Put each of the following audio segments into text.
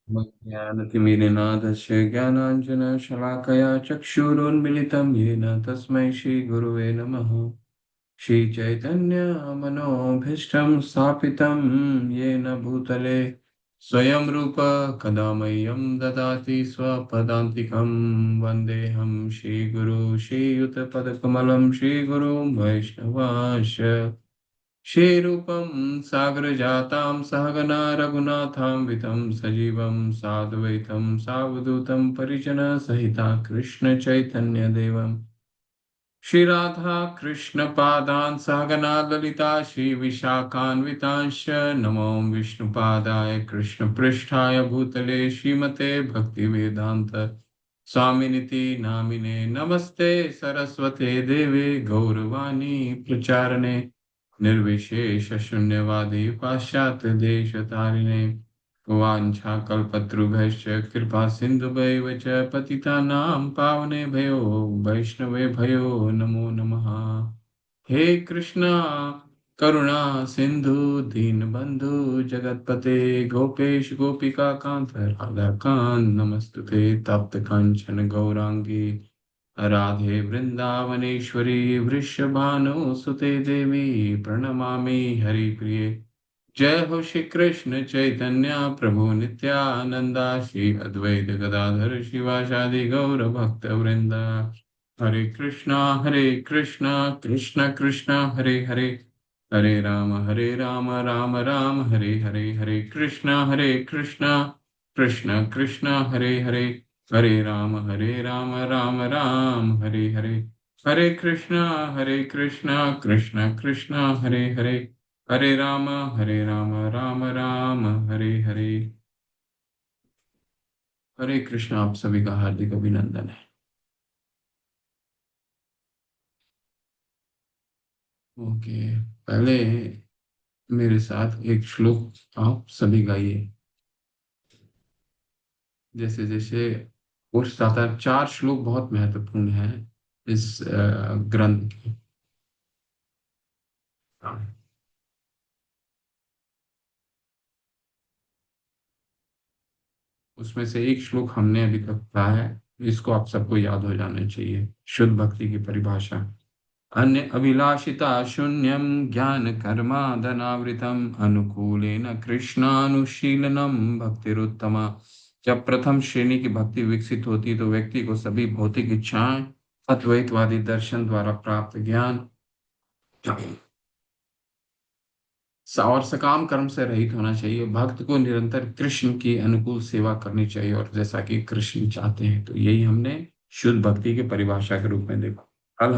ज्ञानतिमिरनाथस्य ज्ञानाञ्जनशलाकया चक्षुरुन्मिलितं येन तस्मै श्रीगुरुवे नमः। श्रीचैतन्यमनोभीष्टं स्थापितं येन भूतले स्वयं रूप कदा मह्यं ददाति स्वपदान्तिकं। वन्देऽहं श्रीगुरु श्रीयुतपदकमलं श्रीगुरुं वैष्णवांश्च श्रीरूपं सागरजातां सहगना रघुनाथान्वितं सजीवं साद्वैतं सावधूतं परिजनसहिता कृष्णचैतन्यदेवं श्रीराधा कृष्णपादान् सहगना ललिता श्रीविशाखान्वितांश्च नमो विष्णुपादाय कृष्णपृष्ठाय भूतले श्रीमते भक्तिवेदान्त स्वामिनिति नामिने नमस्ते सरस्वते देवे गौरवाणी प्रचारणे निर्विशेष शून्यवादी पाश्चात्य देश तारिणे वाञ्छाकल्पतरुभ्यश्च कृपा सिन्धुभैव च पतितानां पावनेभ्यो वैष्णवेभ्यो नमो नमः। हे कृष्णा करुणा सिंधु दीनबंधु जगतपते गोपेश गोपिका कांत राधा कांत नमस्तुते तप्त कंचन गौरांगी राधे वृंदावनेश्वरी वृषभानुसुते देवी प्रणमामि हरिप्रिये। जय हो श्री कृष्ण चैतन्य प्रभु नित्यानंदा श्री अद्वैत गदाधर शिवासादि गौर भक्त वृंदा। हरे कृष्णा कृष्ण कृष्ण हरे हरे हरे राम राम राम हरे हरे। हरे कृष्णा कृष्ण कृष्ण हरे राम राम राम हरे हरे। हरे कृष्णा कृष्ण कृष्ण हरे राम राम राम हरे हरे। हरे कृष्ण, आप सभी का हार्दिक अभिनंदन है। ओके, पहले मेरे साथ एक श्लोक आप सभी गाइए। जैसे जैसे कोर्स आता है, चार श्लोक बहुत महत्वपूर्ण है इस ग्रंथ के। हाँ, उसमें से एक श्लोक हमने अभी तक पढ़ा है, इसको आप सबको याद हो जाना चाहिए। शुद्ध भक्ति की परिभाषा। अन्य अभिलाषिता शून्यम ज्ञान कर्मादनावृतम अनुकूलेन कृष्णानुशीलनम भक्तिरुत्तमा। जब प्रथम श्रेणी की भक्ति विकसित होती है तो व्यक्ति को सभी भौतिक इच्छाएं, अद्वैतवादी दर्शन द्वारा प्राप्त ज्ञान और सकाम कर्म से रहित होना चाहिए। भक्त को निरंतर कृष्ण की अनुकूल सेवा करनी चाहिए और जैसा कि कृष्ण चाहते हैं। तो यही हमने शुद्ध भक्ति की परिभाषा के रूप में देखा। कल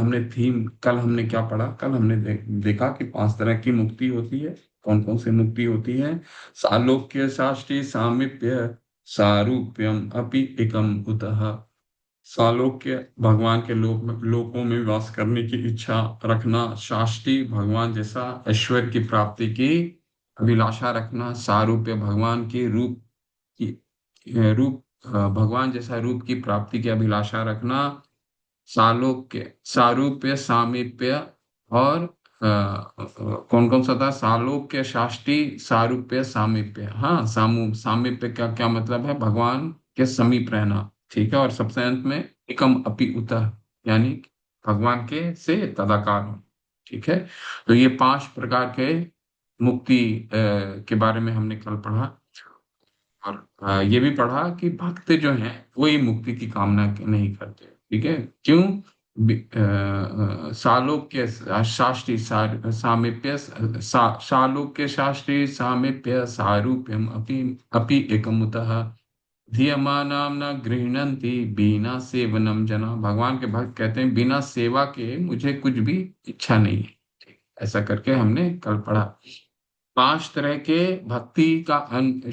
हमने क्या पढ़ा? कल हमने देखा कि पांच तरह की मुक्ति होती है। कौन कौन सी मुक्ति होती है? सालोक्य, साष्टी, सामीप्य, सारूप्यम अपि एकम उतः। सालोक्य, भगवान के लोकों में वास करने की इच्छा रखना। शाष्टी, भगवान जैसा ऐश्वर्य की प्राप्ति की अभिलाषा रखना। सारूप्य, भगवान के रूप भगवान जैसा रूप की प्राप्ति की अभिलाषा रखना। सालोक्य, सारूप्य, सामीप्य और कौन कौन सा था? सालोक्य, शाष्टी, सारूप्य, सामीप्य। हाँ, सामीप्य का क्या मतलब है? भगवान के समीप रहना। ठीक है। और सबसे अंत में एकम अपि उतः, यानी भगवान के से तदाकार हो। ठीक है। तो ये पांच प्रकार के मुक्ति के बारे में हमने कल पढ़ा। और ये भी पढ़ा कि भक्त जो हैं वो ये मुक्ति की कामना नहीं करते। ठीक है। क्यों? सालोक्य शास्त्री सामीप्य सालोक्य शास्त्री सामीप्य सारूप्यम अपि अपि एकमुतः धियमानां न गृह्णन्ति बिना सेवनम जना। भगवान के भक्त कहते हैं बिना सेवा के मुझे कुछ भी इच्छा नहीं है। ऐसा करके हमने कल पढ़ा। पांच तरह के भक्ति का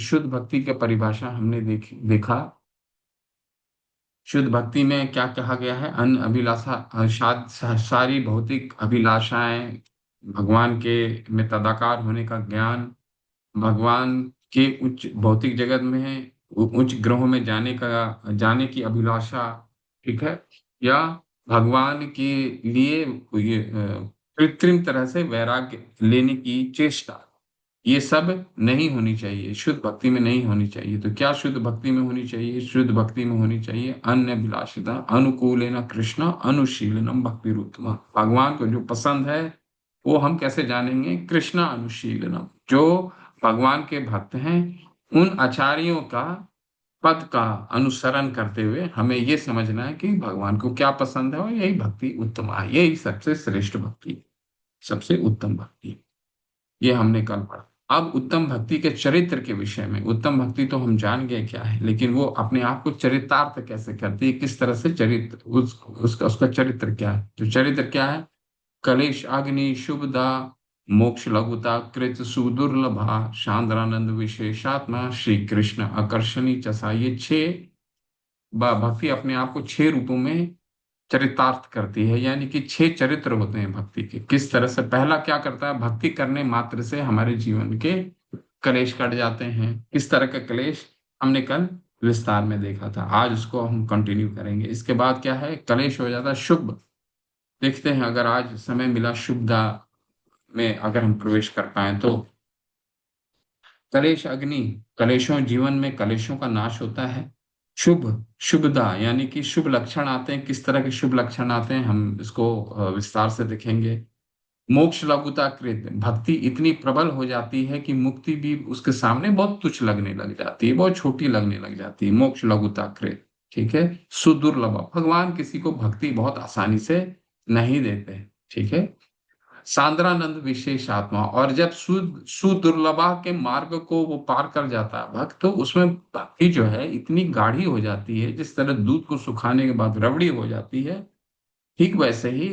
शुद्ध भक्ति की परिभाषा हमने देखा। शुद्ध भक्ति में क्या कहा गया है? अन्य अभिलाषा, सारी भौतिक अभिलाषाएं, भगवान के में तदाकार होने का ज्ञान, भगवान के उच्च भौतिक जगत में उच्च ग्रहों में जाने की अभिलाषा। ठीक है। या भगवान के लिए ये कृत्रिम तरह से वैराग्य लेने की चेष्टा। ये सब नहीं होनी चाहिए, शुद्ध भक्ति में नहीं होनी चाहिए। तो क्या शुद्ध भक्ति में होनी चाहिए? शुद्ध भक्ति में होनी चाहिए अन्य विलासिता अनुकूलेन कृष्ण अनुशीलनम भक्ति रूतम। भगवान को जो पसंद है वो हम कैसे जानेंगे? कृष्ण अनुशीलनम। जो भगवान के भक्त हैं उन आचार्यों का पद का अनुसरण करते हुए हमें ये समझना है कि भगवान को क्या पसंद है, और यही भक्ति उत्तम है, यही सबसे श्रेष्ठ भक्ति, सबसे उत्तम भक्ति। ये हमने कल पढ़ा। अब उत्तम भक्ति के चरित्र के विषय में, उत्तम भक्ति तो हम जान गए क्या है, लेकिन वो अपने आप को चरितार्थ कैसे करती है, किस तरह से चरित्र, उसका चरित्र क्या है? तो चरित्र क्या है? कलेश अग्नि शुभदा मोक्ष लघुता कृत सुदुर्लभा शांद्रानंद विशेषात्मा श्री कृष्ण आकर्षणी चसा। ये छह भक्ति अपने आप को छह रूपों में चरितार्थ करती है, यानी कि छह चरित्र होते हैं भक्ति के। किस तरह से? पहला क्या करता है? भक्ति करने मात्र से हमारे जीवन के कलेश कट जाते हैं। किस तरह का कलेश? हमने कल विस्तार में देखा था, आज उसको हम कंटिन्यू करेंगे। इसके बाद क्या है? कलेश हो जाता है शुभ। देखते हैं, अगर आज समय मिला शुभदा में अगर हम प्रवेश कर पाए तो। कलेश अग्नि, कलेशों, जीवन में कलेशों का नाश होता है। शुभ, शुभदा यानी कि शुभ लक्षण आते हैं। किस तरह के शुभ लक्षण आते हैं हम इसको विस्तार से देखेंगे। मोक्ष लघुता कृत, भक्ति इतनी प्रबल हो जाती है कि मुक्ति भी उसके सामने बहुत तुच्छ लगने लग जाती है, बहुत छोटी लगने लग जाती है। मोक्ष लघुता कृत, ठीक है। सुदुर्लभ, भगवान किसी को भक्ति बहुत आसानी से नहीं देते, ठीक है। सांद्रानंद विशेष आत्मा, और जब सुदुर्लभा के मार्ग को वो पार कर जाता है भक्त, तो उसमें भक्ति जो है इतनी गाढ़ी हो जाती है, जिस तरह दूध को सुखाने के बाद रबड़ी हो जाती है, ठीक वैसे ही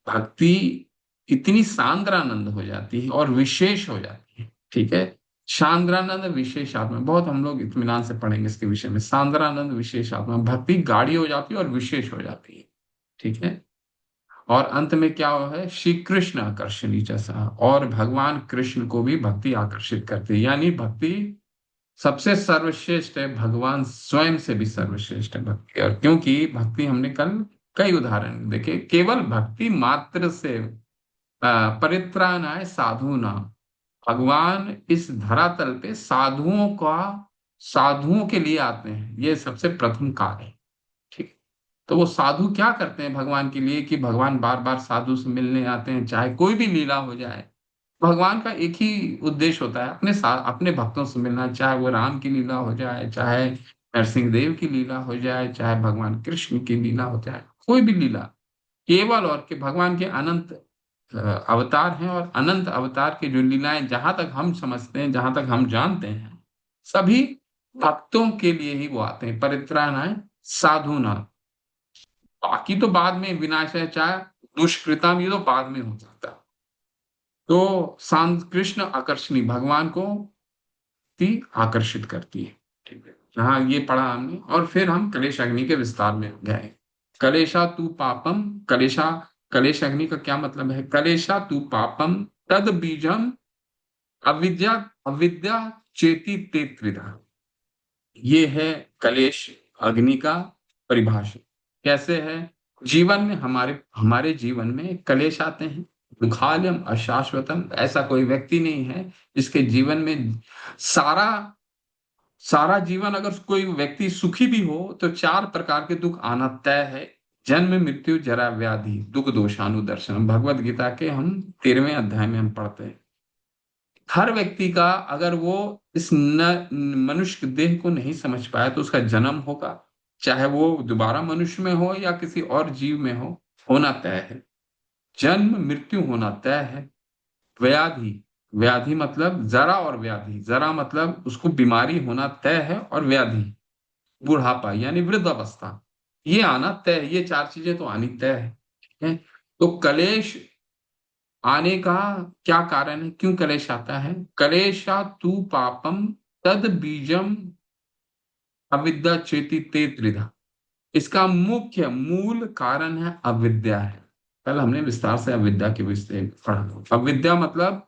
भक्ति इतनी सांद्रानंद हो जाती है और विशेष हो जाती है, ठीक है। सांद्रानंद विशेष आत्मा, बहुत हम लोग इत्मीनान से पढ़ेंगे इसके विषय में। सांद्रानंद विशेष आत्मा, भक्ति गाढ़ी हो जाती है और विशेष हो जाती है, ठीक है। और अंत में क्या हुआ है? श्री कृष्ण आकर्षणी जैसा, और भगवान कृष्ण को भी भक्ति आकर्षित करती है, यानी भक्ति सबसे सर्वश्रेष्ठ है, भगवान स्वयं से भी सर्वश्रेष्ठ है भक्ति। और क्योंकि भक्ति, हमने कल कई उदाहरण देखे, केवल भक्ति मात्र से परित्राणाय साधूनां, भगवान इस धरातल पे साधुओं के लिए आते हैं, ये सबसे प्रथम कार्य है, ठीक। तो वो साधु क्या करते हैं भगवान के लिए, कि भगवान बार बार साधु से मिलने आते हैं, चाहे कोई भी लीला हो जाए। भगवान का एक ही उद्देश्य होता है, अपने साथ अपने भक्तों से मिलना, चाहे वो राम की लीला हो जाए, चाहे नरसिंह देव की लीला हो जाए, चाहे भगवान कृष्ण की लीला हो जाए, कोई भी लीला। केवल और के भगवान के अनंत अवतार हैं, और अनंत अवतार की जो लीलाएं जहां तक हम समझते हैं, जहां तक हम जानते हैं, सभी भक्तों के लिए ही वो आते हैं। परित्राणाय साधुना, बाकी तो बाद में विनाश है, चाहे दुष्कृतम, ये तो बाद में हो सकता है। तो शांत कृष्ण आकर्षणी, भगवान को ती आकर्षित करती है, ठीक है। हाँ, ये पढ़ा हमने, और फिर हम कलेश अग्नि के विस्तार में गए। कलेशा तू पापम, कलेशा, कलेश अग्नि का क्या मतलब है? कलेशा तू पापम तद बीजम अविद्या, अविद्या चेती ते त्रिधा। ये है कलेश अग्नि का परिभाषा। कैसे है? जीवन में, हमारे हमारे जीवन में कलेश आते हैं। दुखालयम अशाश्वतम, ऐसा कोई व्यक्ति नहीं है जिसके जीवन में सारा सारा जीवन, अगर कोई व्यक्ति सुखी भी हो तो चार प्रकार के दुख आना तय है। जन्म मृत्यु जरा व्याधि दुख दोषानुदर्शन, भगवत गीता के हम 13वें अध्याय में हम पढ़ते हैं। हर व्यक्ति का, अगर वो इस मनुष्य देह को नहीं समझ पाया, तो उसका जन्म होगा, चाहे वो दोबारा मनुष्य में हो या किसी और जीव में हो, होना तय है। जन्म मृत्यु होना तय है। व्याधि, व्याधि मतलब जरा, और व्याधि, जरा मतलब उसको बीमारी होना तय है, और व्याधि बुढ़ापा यानी वृद्ध अवस्था, ये आना तय है। ये चार चीजें तो आनी तय है, ठीक है। तो कलेश आने का क्या कारण है? क्यों कलेश आता है? कलेशा तू पापम तद बीजम अविद्या चेती ते त्रिधा। इसका मुख्य मूल कारण है अविद्या है। कल हमने विस्तार से अविद्या के विषय पढ़ा। अविद्या मतलब,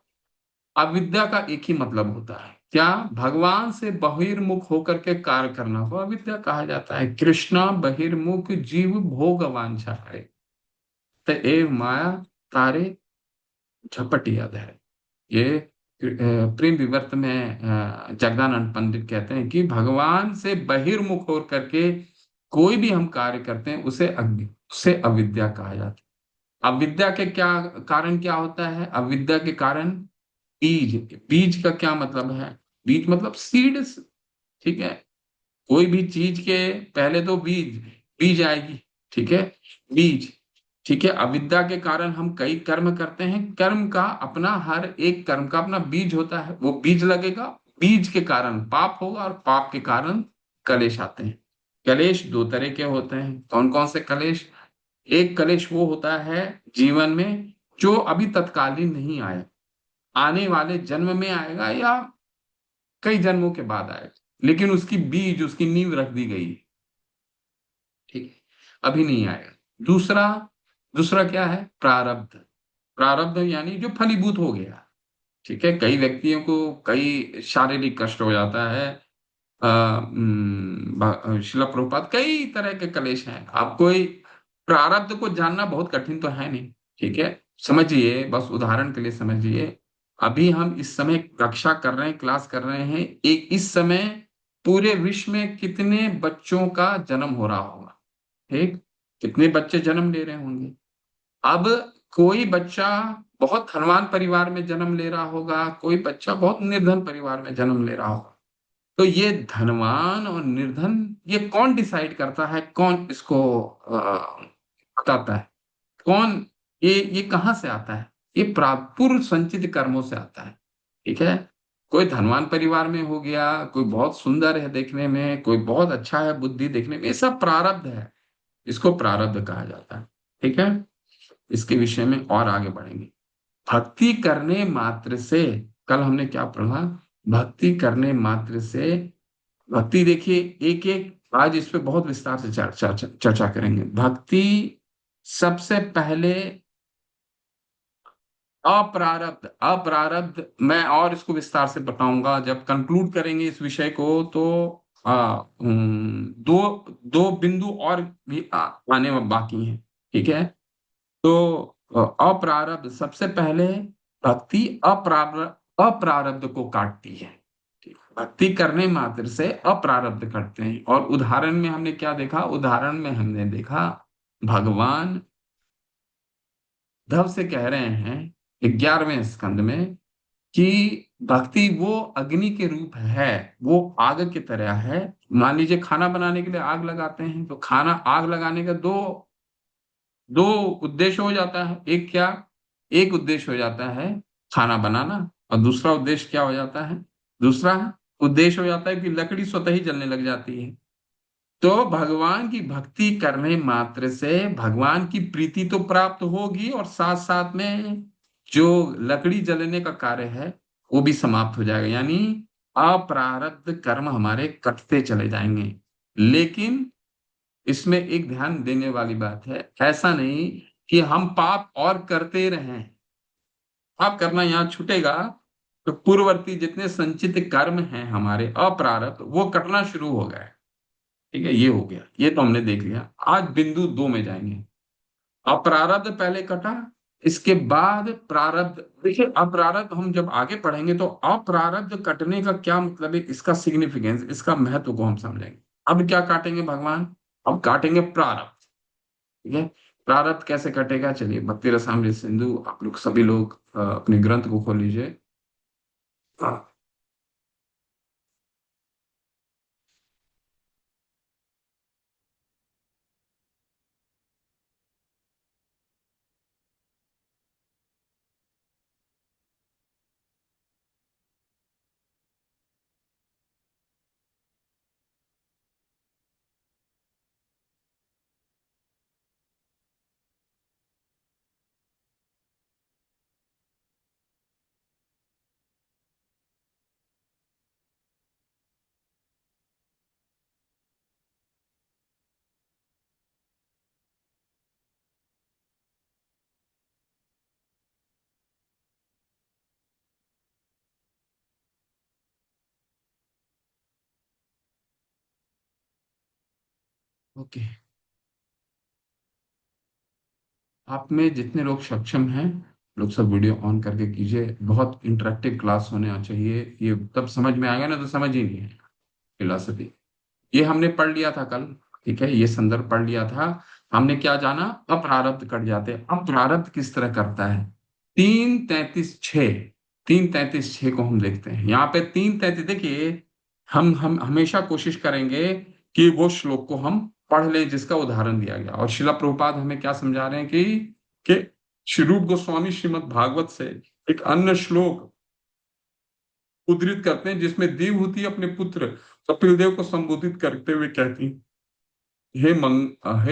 अविद्या का एक ही मतलब होता है क्या? भगवान से बहिर्मुख होकर के कार्य करना को अविद्या कहा जाता है। कृष्णा बहिर्मुख जीव भोग वांछा है, तो एव माया तारे झपटिया है। ये प्रेम विवर्त में जगदानंद पंडित कहते हैं कि भगवान से बहिर्मुख होकर करके कोई भी हम कार्य करते हैं उसे उसे अविद्या कहा जाता है। अविद्या के क्या कारण क्या होता है? अविद्या के कारण बीज। बीज का क्या मतलब है? बीज मतलब सीड्स। ठीक है। कोई भी चीज के पहले तो बीज, बीज आएगी। ठीक है। बीज। ठीक है। अविद्या के कारण हम कई कर्म करते हैं, कर्म का अपना, हर एक कर्म का अपना बीज होता है, वो बीज लगेगा। बीज के कारण पाप होगा और पाप के कारण कलेश आते हैं। कलेश दो तरह के होते हैं। कौन कौन से कलेश? एक कलेश वो होता है जीवन में जो अभी तत्कालीन नहीं आया, आने वाले जन्म में आएगा या कई जन्मों के बाद आएगा, लेकिन उसकी बीज, उसकी नींव रख दी गई है। ठीक है। अभी नहीं आएगा। दूसरा, दूसरा क्या है? प्रारब्ध। प्रारब्ध यानी जो फलीभूत हो गया। ठीक है। कई व्यक्तियों को कई शारीरिक कष्ट हो जाता है। शिला प्रभुपाद कई तरह के कलेश हैं। आप कोई प्रारब्ध को जानना बहुत कठिन तो है नहीं। ठीक है। समझिए, बस उदाहरण के लिए समझिए। अभी हम इस समय कक्षा कर रहे हैं, क्लास कर रहे हैं, एक इस समय पूरे विश्व में कितने बच्चों का जन्म हो रहा होगा? ठीक। कितने बच्चे जन्म ले रहे होंगे? अब कोई बच्चा बहुत धनवान परिवार में जन्म ले रहा होगा, कोई बच्चा बहुत निर्धन परिवार में जन्म ले रहा होगा। तो ये धनवान और निर्धन, ये कौन डिसाइड करता है? कौन इसको बताता है? कौन? ये कहाँ से आता है? ये पूर्व संचित कर्मों से आता है। ठीक है। कोई धनवान परिवार में हो गया, कोई बहुत सुंदर है देखने में, कोई बहुत अच्छा है बुद्धि देखने में, ये सब प्रारब्ध है। इसको प्रारब्ध कहा जाता है। ठीक है। इसके विषय में और आगे बढ़ेंगे। भक्ति करने मात्र से, कल हमने क्या पढ़ा? भक्ति करने मात्र से, भक्ति देखिए, एक एक आज इस पे बहुत विस्तार से चर्चा करेंगे। भक्ति सबसे पहले अप्रारब्ध, अप्रारब्ध मैं और इसको विस्तार से बताऊंगा जब कंक्लूड करेंगे इस विषय को। तो दो दो बिंदु और भी आने में बाकी हैं। ठीक है। तो अप्रारब्ध सबसे पहले, भक्ति अप्रारब्ध, अप्रारब्ध को काटती है। ठीक। भक्ति करने मात्र से अप्रारब्ध करते हैं। और उदाहरण में हमने क्या देखा? उदाहरण में हमने देखा भगवान उद्धव से कह रहे हैं 11वें स्कंद में कि भक्ति वो अग्नि के रूप है, वो आग की तरह है। मान लीजिए खाना बनाने के लिए आग लगाते हैं, तो खाना, आग लगाने का दो दो उद्देश्य हो जाता है। एक क्या? एक उद्देश्य हो जाता है खाना बनाना, और दूसरा उद्देश्य क्या हो जाता है? दूसरा उद्देश्य हो जाता है कि लकड़ी स्वतः ही जलने लग जाती है। तो भगवान की भक्ति करने मात्र से भगवान की प्रीति तो प्राप्त होगी, और साथ साथ में जो लकड़ी जलने का कार्य है वो भी समाप्त हो जाएगा। यानी अप्रारब्ध कर्म हमारे कटते चले जाएंगे। लेकिन इसमें एक ध्यान देने वाली बात है, ऐसा नहीं कि हम पाप और करते रहें। पाप करना यहाँ छूटेगा तो पूर्ववर्ती जितने संचित कर्म हैं हमारे अप्रारब्ध, वो कटना शुरू हो गए। ठीक है। ये हो गया, ये तो हमने देख लिया। आज बिंदु दो में जाएंगे। अप्रारब्ध पहले कटा, इसके बाद प्रारब्ध। देखिए, अप्रारब्ध हम जब आगे पढ़ेंगे तो अप्रारब्ध कटने का क्या मतलब है, इसका सिग्निफिकेंस, इसका महत्व को हम समझेंगे। अब क्या काटेंगे भगवान? अब काटेंगे प्रारब्ध। ठीक है। प्रारब्ध कैसे कटेगा? चलिए, भक्ति रसामृत सिंधु आप लोग सभी लोग अपने ग्रंथ को खोल लीजिए। हाँ। ओके। आप में जितने लोग सक्षम हैं लोग सब वीडियो ऑन करके कीजिए, बहुत इंटरेक्टिव क्लास होना चाहिए, ये तब समझ में आएगा, ना तो समझ ही नहीं है फिलोसफी। ये हमने पढ़ लिया था कल, ठीक है, ये संदर्भ पढ़ लिया था। हमने क्या जाना, अप्रारब्ध कट जाते हैं। अप्रारब्ध किस तरह करता है, 3:33:6, 3:33:6 को हम देखते हैं यहाँ पे। 3:33 देखिए, हम हमेशा कोशिश करेंगे कि वो श्लोक को हम पढ़ लें जिसका उदाहरण दिया गया। और शिला प्रभुपाद हमें क्या समझा रहे हैं कि श्री रूप गोस्वामी श्रीमद् भागवत से एक अन्य श्लोक उद्धृत करते हैं, जिसमें देवहूति अपने पुत्र कपिल देव को संबोधित करते हुए कहती, हे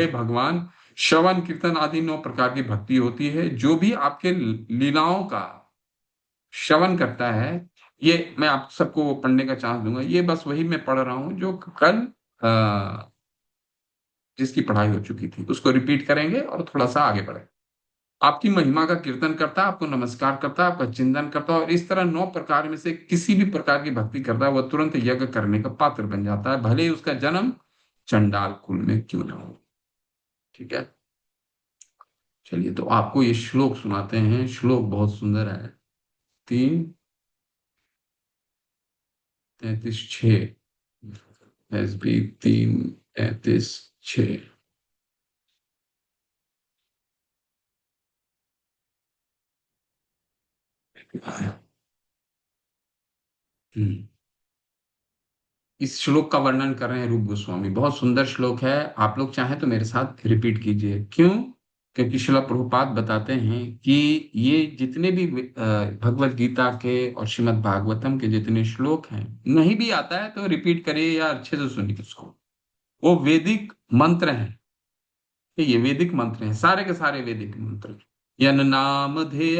भगवान, श्रवण कीर्तन आदि 9 प्रकार की भक्ति होती है। जो भी आपके लीलाओं का श्रवण करता है, ये मैं आप सबको पढ़ने का चांस दूंगा। ये बस वही मैं पढ़ रहा हूं जो कल जिसकी पढ़ाई हो चुकी थी, उसको रिपीट करेंगे और थोड़ा सा आगे बढ़े। आपकी महिमा का कीर्तन करता है, आपको नमस्कार करता है, आपका चिंतन करता है, और इस तरह 9 प्रकार में से किसी भी प्रकार की भक्ति करता है, वह तुरंत यज्ञ करने का पात्र बन जाता है, भले ही उसका जन्म चंडाल कुल में क्यों ना हो। ठीक है, चलिए तो आपको ये श्लोक सुनाते हैं। श्लोक बहुत सुंदर है। 3:33:6, एस बी 3:33:6। हम्म इस श्लोक का वर्णन कर रहे हैं रूप गोस्वामी। बहुत सुंदर श्लोक है, आप लोग चाहें तो मेरे साथ रिपीट कीजिए। क्यों? क्योंकि श्रील प्रभुपाद बताते हैं कि ये जितने भी भगवत गीता के और श्रीमद् भागवतम के जितने श्लोक हैं, नहीं भी आता है तो रिपीट करिए या अच्छे से सुनिए उसको। वो वैदिक मंत्र हैं, ये वैदिक मंत्र हैं, सारे के सारे वैदिक मंत्र। यन नाम धेय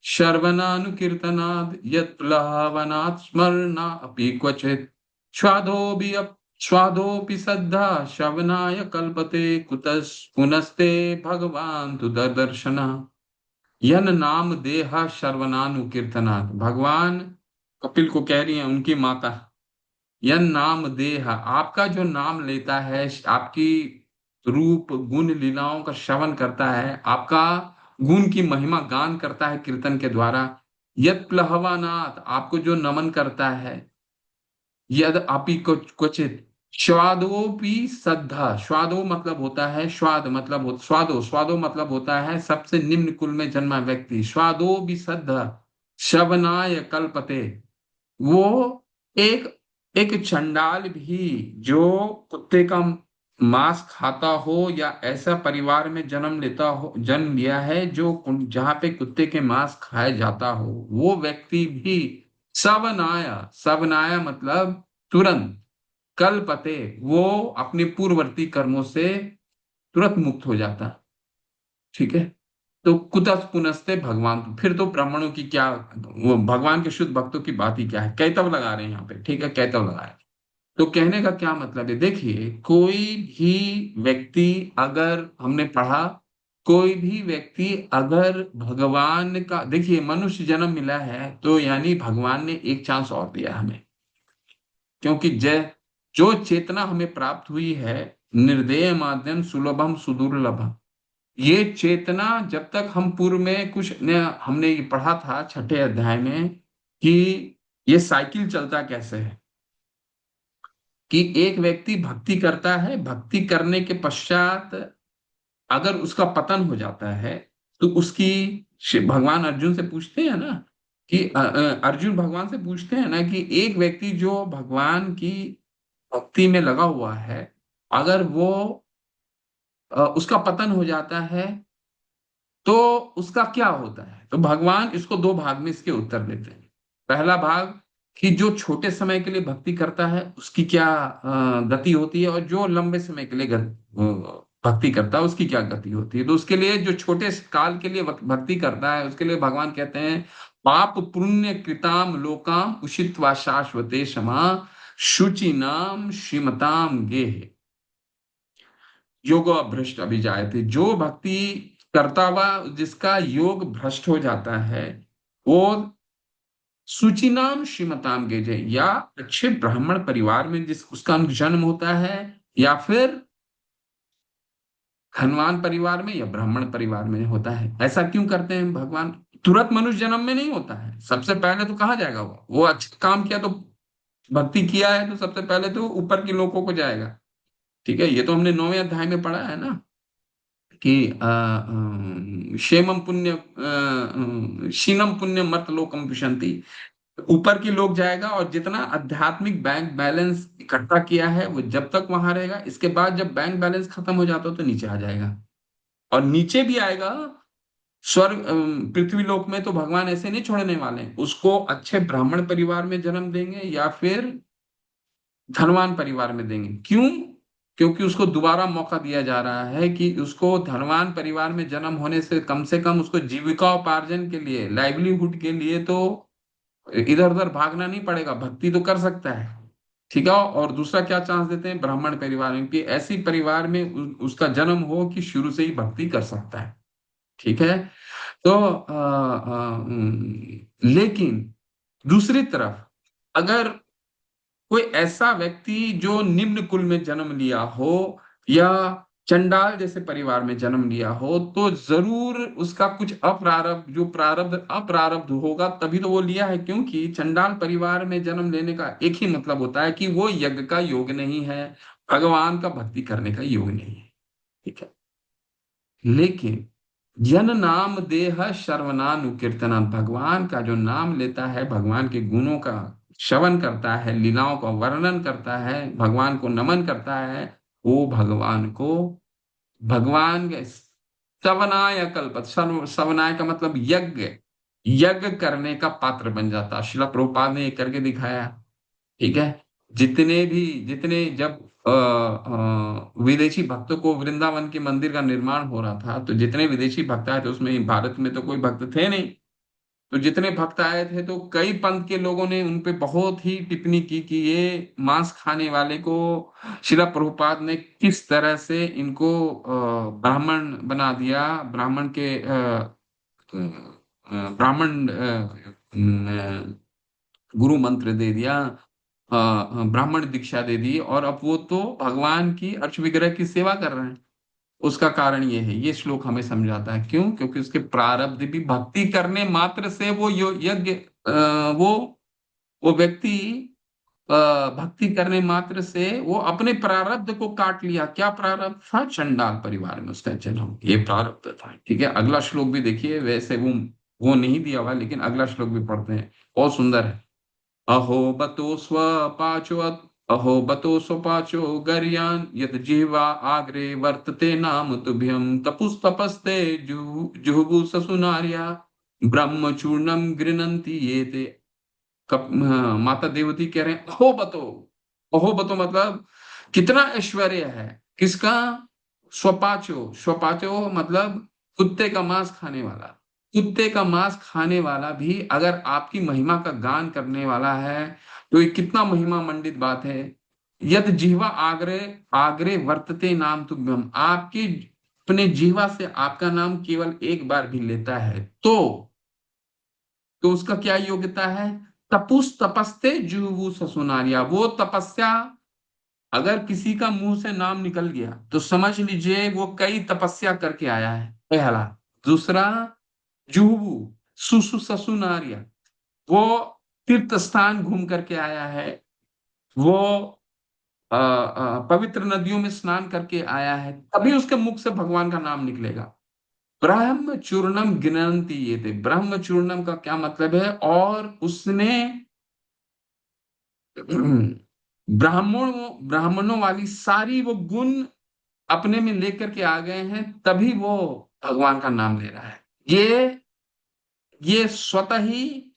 श्रवणानुकीर्तनाद यत् प्लवनात् स्मरणा अपि क्वचित् स्वादोऽपि स्वादोऽपि सद्धा श्रवणाय कल्पते कुतस् पुनस्ते भगवान तु दर्शना। यन नाम देह श्रवणानुकीर्तनात्, भगवान कपिल को कह रही है, उनकी माता। यन नाम देह, आपका जो नाम लेता है, आपकी रूप गुण लीलाओं का श्रवण करता है, आपका गुण की महिमा गान करता है कीर्तन के द्वारा। यद प्लहवानाथ, आपको जो नमन करता है। यद आपी क्वचित स्वादोपि सद्धा, स्वादो मतलब होता है, स्वाद मतलब स्वादो, स्वादो मतलब होता है सबसे निम्न कुल में जन्मा व्यक्ति। स्वादो भी सद्धा श्रवणाय कल्पते, वो एक एक चंडाल भी जो कुत्ते का मांस खाता हो, या ऐसा परिवार में जन्म लेता हो, जन्म लिया है जो जहां पे कुत्ते के मांस खाया जाता हो, वो व्यक्ति भी सवनाया, सवनाया मतलब तुरंत, कल्पते, वो अपने पूर्ववर्ती कर्मों से तुरंत मुक्त हो जाता है। ठीक है, तो कुतस पुनस्ते भगवान, फिर तो ब्राह्मणों की क्या, वो भगवान के शुद्ध भक्तों की बात ही क्या है, कैतव लगा रहे हैं यहाँ पे। ठीक है, कैतव लगा रहे हैं। तो कहने का क्या मतलब है, देखिए कोई भी व्यक्ति, अगर हमने पढ़ा, कोई भी व्यक्ति अगर भगवान का, देखिए मनुष्य जन्म मिला है तो यानी भगवान ने एक चांस और दिया हमें। क्योंकि जय जो चेतना हमें प्राप्त हुई है, निर्देय माध्यम सुलभम सुदुर्लभम, ये चेतना जब तक हम पूर्व में कुछ ने हमने ये पढ़ा था छठे अध्याय में कि ये साइकिल चलता कैसे है, कि एक व्यक्ति भक्ति करता है, भक्ति करने के पश्चात अगर उसका पतन हो जाता है, तो उसकी भगवान अर्जुन से पूछते हैं ना कि अर्जुन भगवान से पूछते हैं ना कि एक व्यक्ति जो भगवान की भक्ति में लगा हुआ है, अगर वो उसका पतन हो जाता है तो उसका क्या होता है। तो भगवान इसको दो भाग में इसके उत्तर देते हैं। पहला भाग कि जो छोटे समय के लिए भक्ति करता है उसकी क्या गति होती है, और जो लंबे समय के लिए भक्ति करता है उसकी क्या गति होती है। तो उसके लिए जो छोटे काल के लिए भक्ति करता है, उसके लिए भगवान कहते हैं, पाप पुण्य कृताम लोकाम उषित्वा शाश्वते क्षमा शुचि नाम श्रीमताम गेह योग भ्रष्ट अभिजायते। जो भक्ति करता हुआ जिसका योग भ्रष्ट हो जाता है, वो सुचिनाम श्रीमताम गेजे, या अच्छे ब्राह्मण परिवार में जिस उसका जन्म होता है, या फिर धनवान परिवार में या ब्राह्मण परिवार में होता है। ऐसा क्यों करते हैं भगवान? तुरंत मनुष्य जन्म में नहीं होता है। सबसे पहले तो कहाँ जाएगा? वो अच्छा काम किया तो, भक्ति किया है तो सबसे पहले तो ऊपर के लोगों को जाएगा। ठीक है, ये तो हमने 9वें अध्याय में पढ़ा है ना कि क्षेमम पुण्य शीनम पुण्य मर्त लोकम विशंति। ऊपर के लोग जाएगा, और जितना आध्यात्मिक बैंक बैलेंस इकट्ठा किया है वो जब तक वहां रहेगा, इसके बाद जब बैंक बैलेंस खत्म हो जाता हो तो नीचे आ जाएगा। और नीचे भी आएगा स्वर्ग, पृथ्वी लोक में तो भगवान ऐसे नहीं छोड़ने वाले हैं। उसको अच्छे ब्राह्मण परिवार में जन्म देंगे या फिर धनवान परिवार में देंगे। क्यों? क्योंकि उसको दोबारा मौका दिया जा रहा है कि उसको धनवान परिवार में जन्म होने से कम उसको जीविकापार्जन के लिए, लाइवलीहुड के लिए तो इधर उधर भागना नहीं पड़ेगा, भक्ति तो कर सकता है। ठीक है, और दूसरा क्या चांस देते हैं ब्राह्मण परिवार में कि ऐसी परिवार में उसका जन्म हो कि शुरू से ही भक्ति कर सकता है। ठीक है। तो लेकिन दूसरी तरफ, अगर कोई ऐसा व्यक्ति जो निम्न कुल में जन्म लिया हो या चंडाल जैसे परिवार में जन्म लिया हो, तो जरूर उसका कुछ अप्रारब्ध, जो प्रारब्ध अप्रारब्ध होगा तभी तो वो लिया है। क्योंकि चंडाल परिवार में जन्म लेने का एक ही मतलब होता है कि वो यज्ञ का योग नहीं है, भगवान का भक्ति करने का योग नहीं है। ठीक है। लेकिन जन नाम देह सर्वनानुकीर्तना, भगवान का जो नाम लेता है, भगवान के गुणों का श्रवण करता है, लीलाओं का वर्णन करता है, भगवान को नमन करता है, वो भगवान को, भगवान के सवनाय कल्पत, सवनाय का मतलब यज्ञ, यज्ञ करने का पात्र बन जाता। शिला प्रभुपाद ने ये करके दिखाया। ठीक है। जितने जब विदेशी भक्तों को, वृंदावन के मंदिर का निर्माण हो रहा था तो जितने विदेशी भक्त आए थे, उसमें भारत में तो कोई भक्त थे नहीं, तो जितने भक्त आए थे तो कई पंथ के लोगों ने उन पे बहुत ही टिप्पणी की कि ये मांस खाने वाले को शिला प्रभुपाद ने किस तरह से इनको ब्राह्मण बना दिया, ब्राह्मण के ब्राह्मण गुरु मंत्र दे दिया, ब्राह्मण दीक्षा दे दी, और अब वो तो भगवान की अर्च विग्रह की सेवा कर रहे हैं। उसका कारण ये है, ये श्लोक हमें समझाता है। क्यों? क्योंकि उसके प्रारब्ध भी, भक्ति करने मात्र से वो यज्ञ, वो व्यक्ति भक्ति करने मात्र से वो अपने प्रारब्ध को काट लिया। क्या प्रारब्ध था? चंडाल परिवार में उसका जन्म, ये प्रारब्ध था। ठीक है, अगला श्लोक भी देखिए। वैसे वो नहीं दिया हुआ, लेकिन अगला श्लोक भी पढ़ते हैं, बहुत सुंदर है। अहो बतो स्वपाचो, अहो बतो स्वपाचो गर्यान यत जिह्वा आग्रे वर्तते नाम तुभ्यं तपुस्तपस्ते जुहुगु ससुनार्या ब्रह्मचूर्णम गृणन्ति ये ते। माता देवती कह रहे हैं अहो बतो। अहो बतो मतलब कितना ऐश्वर्य है। किसका? स्वपाचो। स्वपाचो मतलब कुत्ते का मांस खाने वाला। कुत्ते का मांस खाने वाला भी अगर आपकी महिमा का गान करने वाला है तो ये कितना महिमा मंडित बात है। यद जिह्वा आग्रे आग्रे वर्तते नाम तुभ्यम, आपकी अपने जीवा से आपका नाम केवल एक बार भी लेता है तो उसका क्या योग्यता है? तपुस तपस्ते जुहू ससुनारिया, वो तपस्या, अगर किसी का मुंह से नाम निकल गया तो समझ लीजिए वो कई तपस्या करके आया है, पहला। दूसरा, जुहू सुसु ससुनारिया, वो तीर्थ स्थान घूम करके आया है, वो पवित्र नदियों में स्नान करके आया है, तभी उसके मुख से भगवान का नाम निकलेगा। ब्रह्म चूर्णम गिनंती ये थे। ब्रह्म चूर्णम का क्या मतलब है? और उसने ब्राह्मणों वाली सारी वो गुण अपने में लेकर के आ गए हैं, तभी वो भगवान का नाम ले रहा है। ये स्वतः ही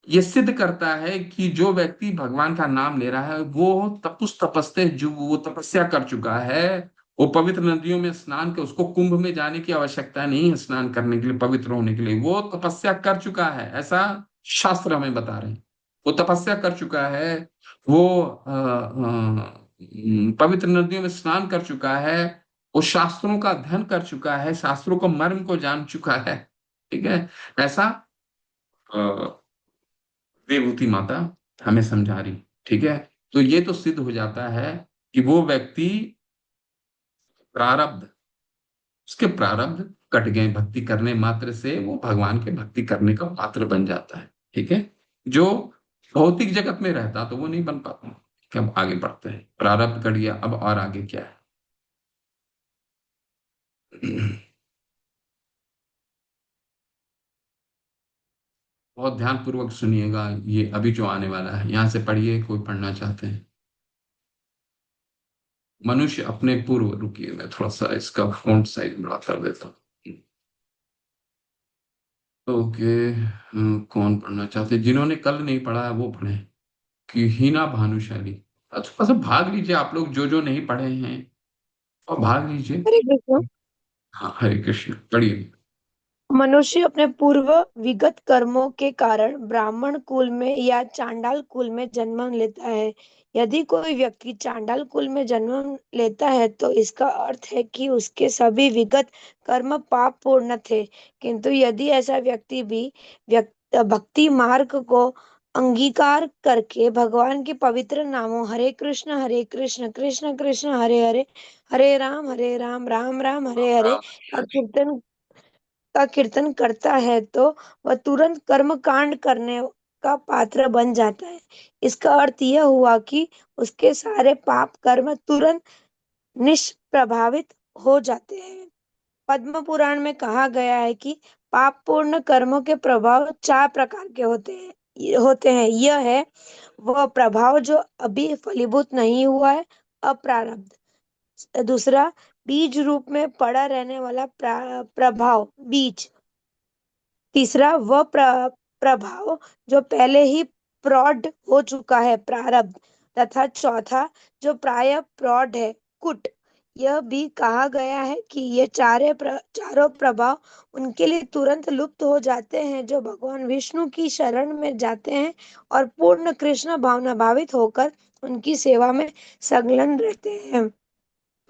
ये सिद्ध करता है कि जो व्यक्ति भगवान का नाम ले रहा है वो तपुस तपस्ते, जो वो तपस्या कर चुका है, वो पवित्र नदियों में स्नान कर, उसको कुंभ में जाने की आवश्यकता नहीं है स्नान करने के लिए, पवित्र होने के लिए। वो तपस्या कर चुका है, ऐसा शास्त्र हमें बता रहे हैं। वो तपस्या कर चुका है, वो पवित्र नदियों में स्नान कर चुका है, वो शास्त्रों का अध्ययन कर चुका है, शास्त्रों को मर्म को जान चुका है। ठीक है। ऐसा विभूति माता हमें समझा रही। ठीक है। तो ये तो सिद्ध हो जाता है कि वो व्यक्ति प्रारब्ध उसके प्रारब्ध कट गए, भक्ति करने मात्र से वो भगवान के भक्ति करने का पात्र बन जाता है। ठीक है। जो भौतिक जगत में रहता तो वो नहीं बन पाता। ठीक है, अब आगे बढ़ते हैं, प्रारब्ध कट गया, अब और आगे क्या है? बहुत ध्यान पूर्वक सुनिएगा, ये अभी जो आने वाला है, यहां से पढ़िए, कोई पढ़ना चाहते हैं। मनुष्य अपने पूर्व, रुकिए मैं थोड़ा सा इसका फॉन्ट साइज बड़ा कर देता हूँ। ओके। कौन पढ़ना चाहते हैं? जिन्होंने कल नहीं पढ़ा है वो पढ़े, कि हीना भानुशाली। अच्छा अच्छा, भाग लीजिए आप लोग जो जो नहीं पढ़े हैं, और भाग लीजिए। हरे कृष्ण। हाँ, हरे कृष्ण, पढ़िए। मनुष्य अपने पूर्व विगत कर्मों के कारण ब्राह्मण कुल में या चांडाल कुल में जन्म लेता है। यदि कोई व्यक्ति चांडाल कुल में जन्म लेता है तो इसका अर्थ है कि उसके सभी विगत कर्म पाप पूर्ण थे। किंतु यदि ऐसा व्यक्ति भी भक्ति मार्ग को अंगीकार करके भगवान के पवित्र नामों हरे कृष्ण कृष्ण कृष्ण हरे हरे, हरे राम राम राम हरे राम हरे राम, का हरे हरे। कीर्तन करता है तो वह तुरंत कर्म कांड करने का पात्र बन जाता है। इसका अर्थ यह हुआ कि उसके सारे पाप कर्म तुरंत निष्प्रभावित हो जाते हैं। पद्म पुराण में कहा गया है कि पाप पूर्ण कर्मों के प्रभाव चार प्रकार के होते हैं। यह है वह प्रभाव जो अभी फलीभूत नहीं हुआ है, अप्रारब्ध। दूसरा, बीज रूप में पड़ा रहने वाला प्रभाव, बीज। तीसरा, वह प्रभाव जो पहले ही प्रौढ़ हो चुका है, प्रारब्ध। तथा चौथा, जो प्राय प्रौढ़ है, कुट। यह भी कहा गया है कि ये चारों प्रभाव उनके लिए तुरंत लुप्त हो जाते हैं जो भगवान विष्णु की शरण में जाते हैं और पूर्ण कृष्ण भावना भावित होकर उनकी सेवा में संलग्न रहते हैं।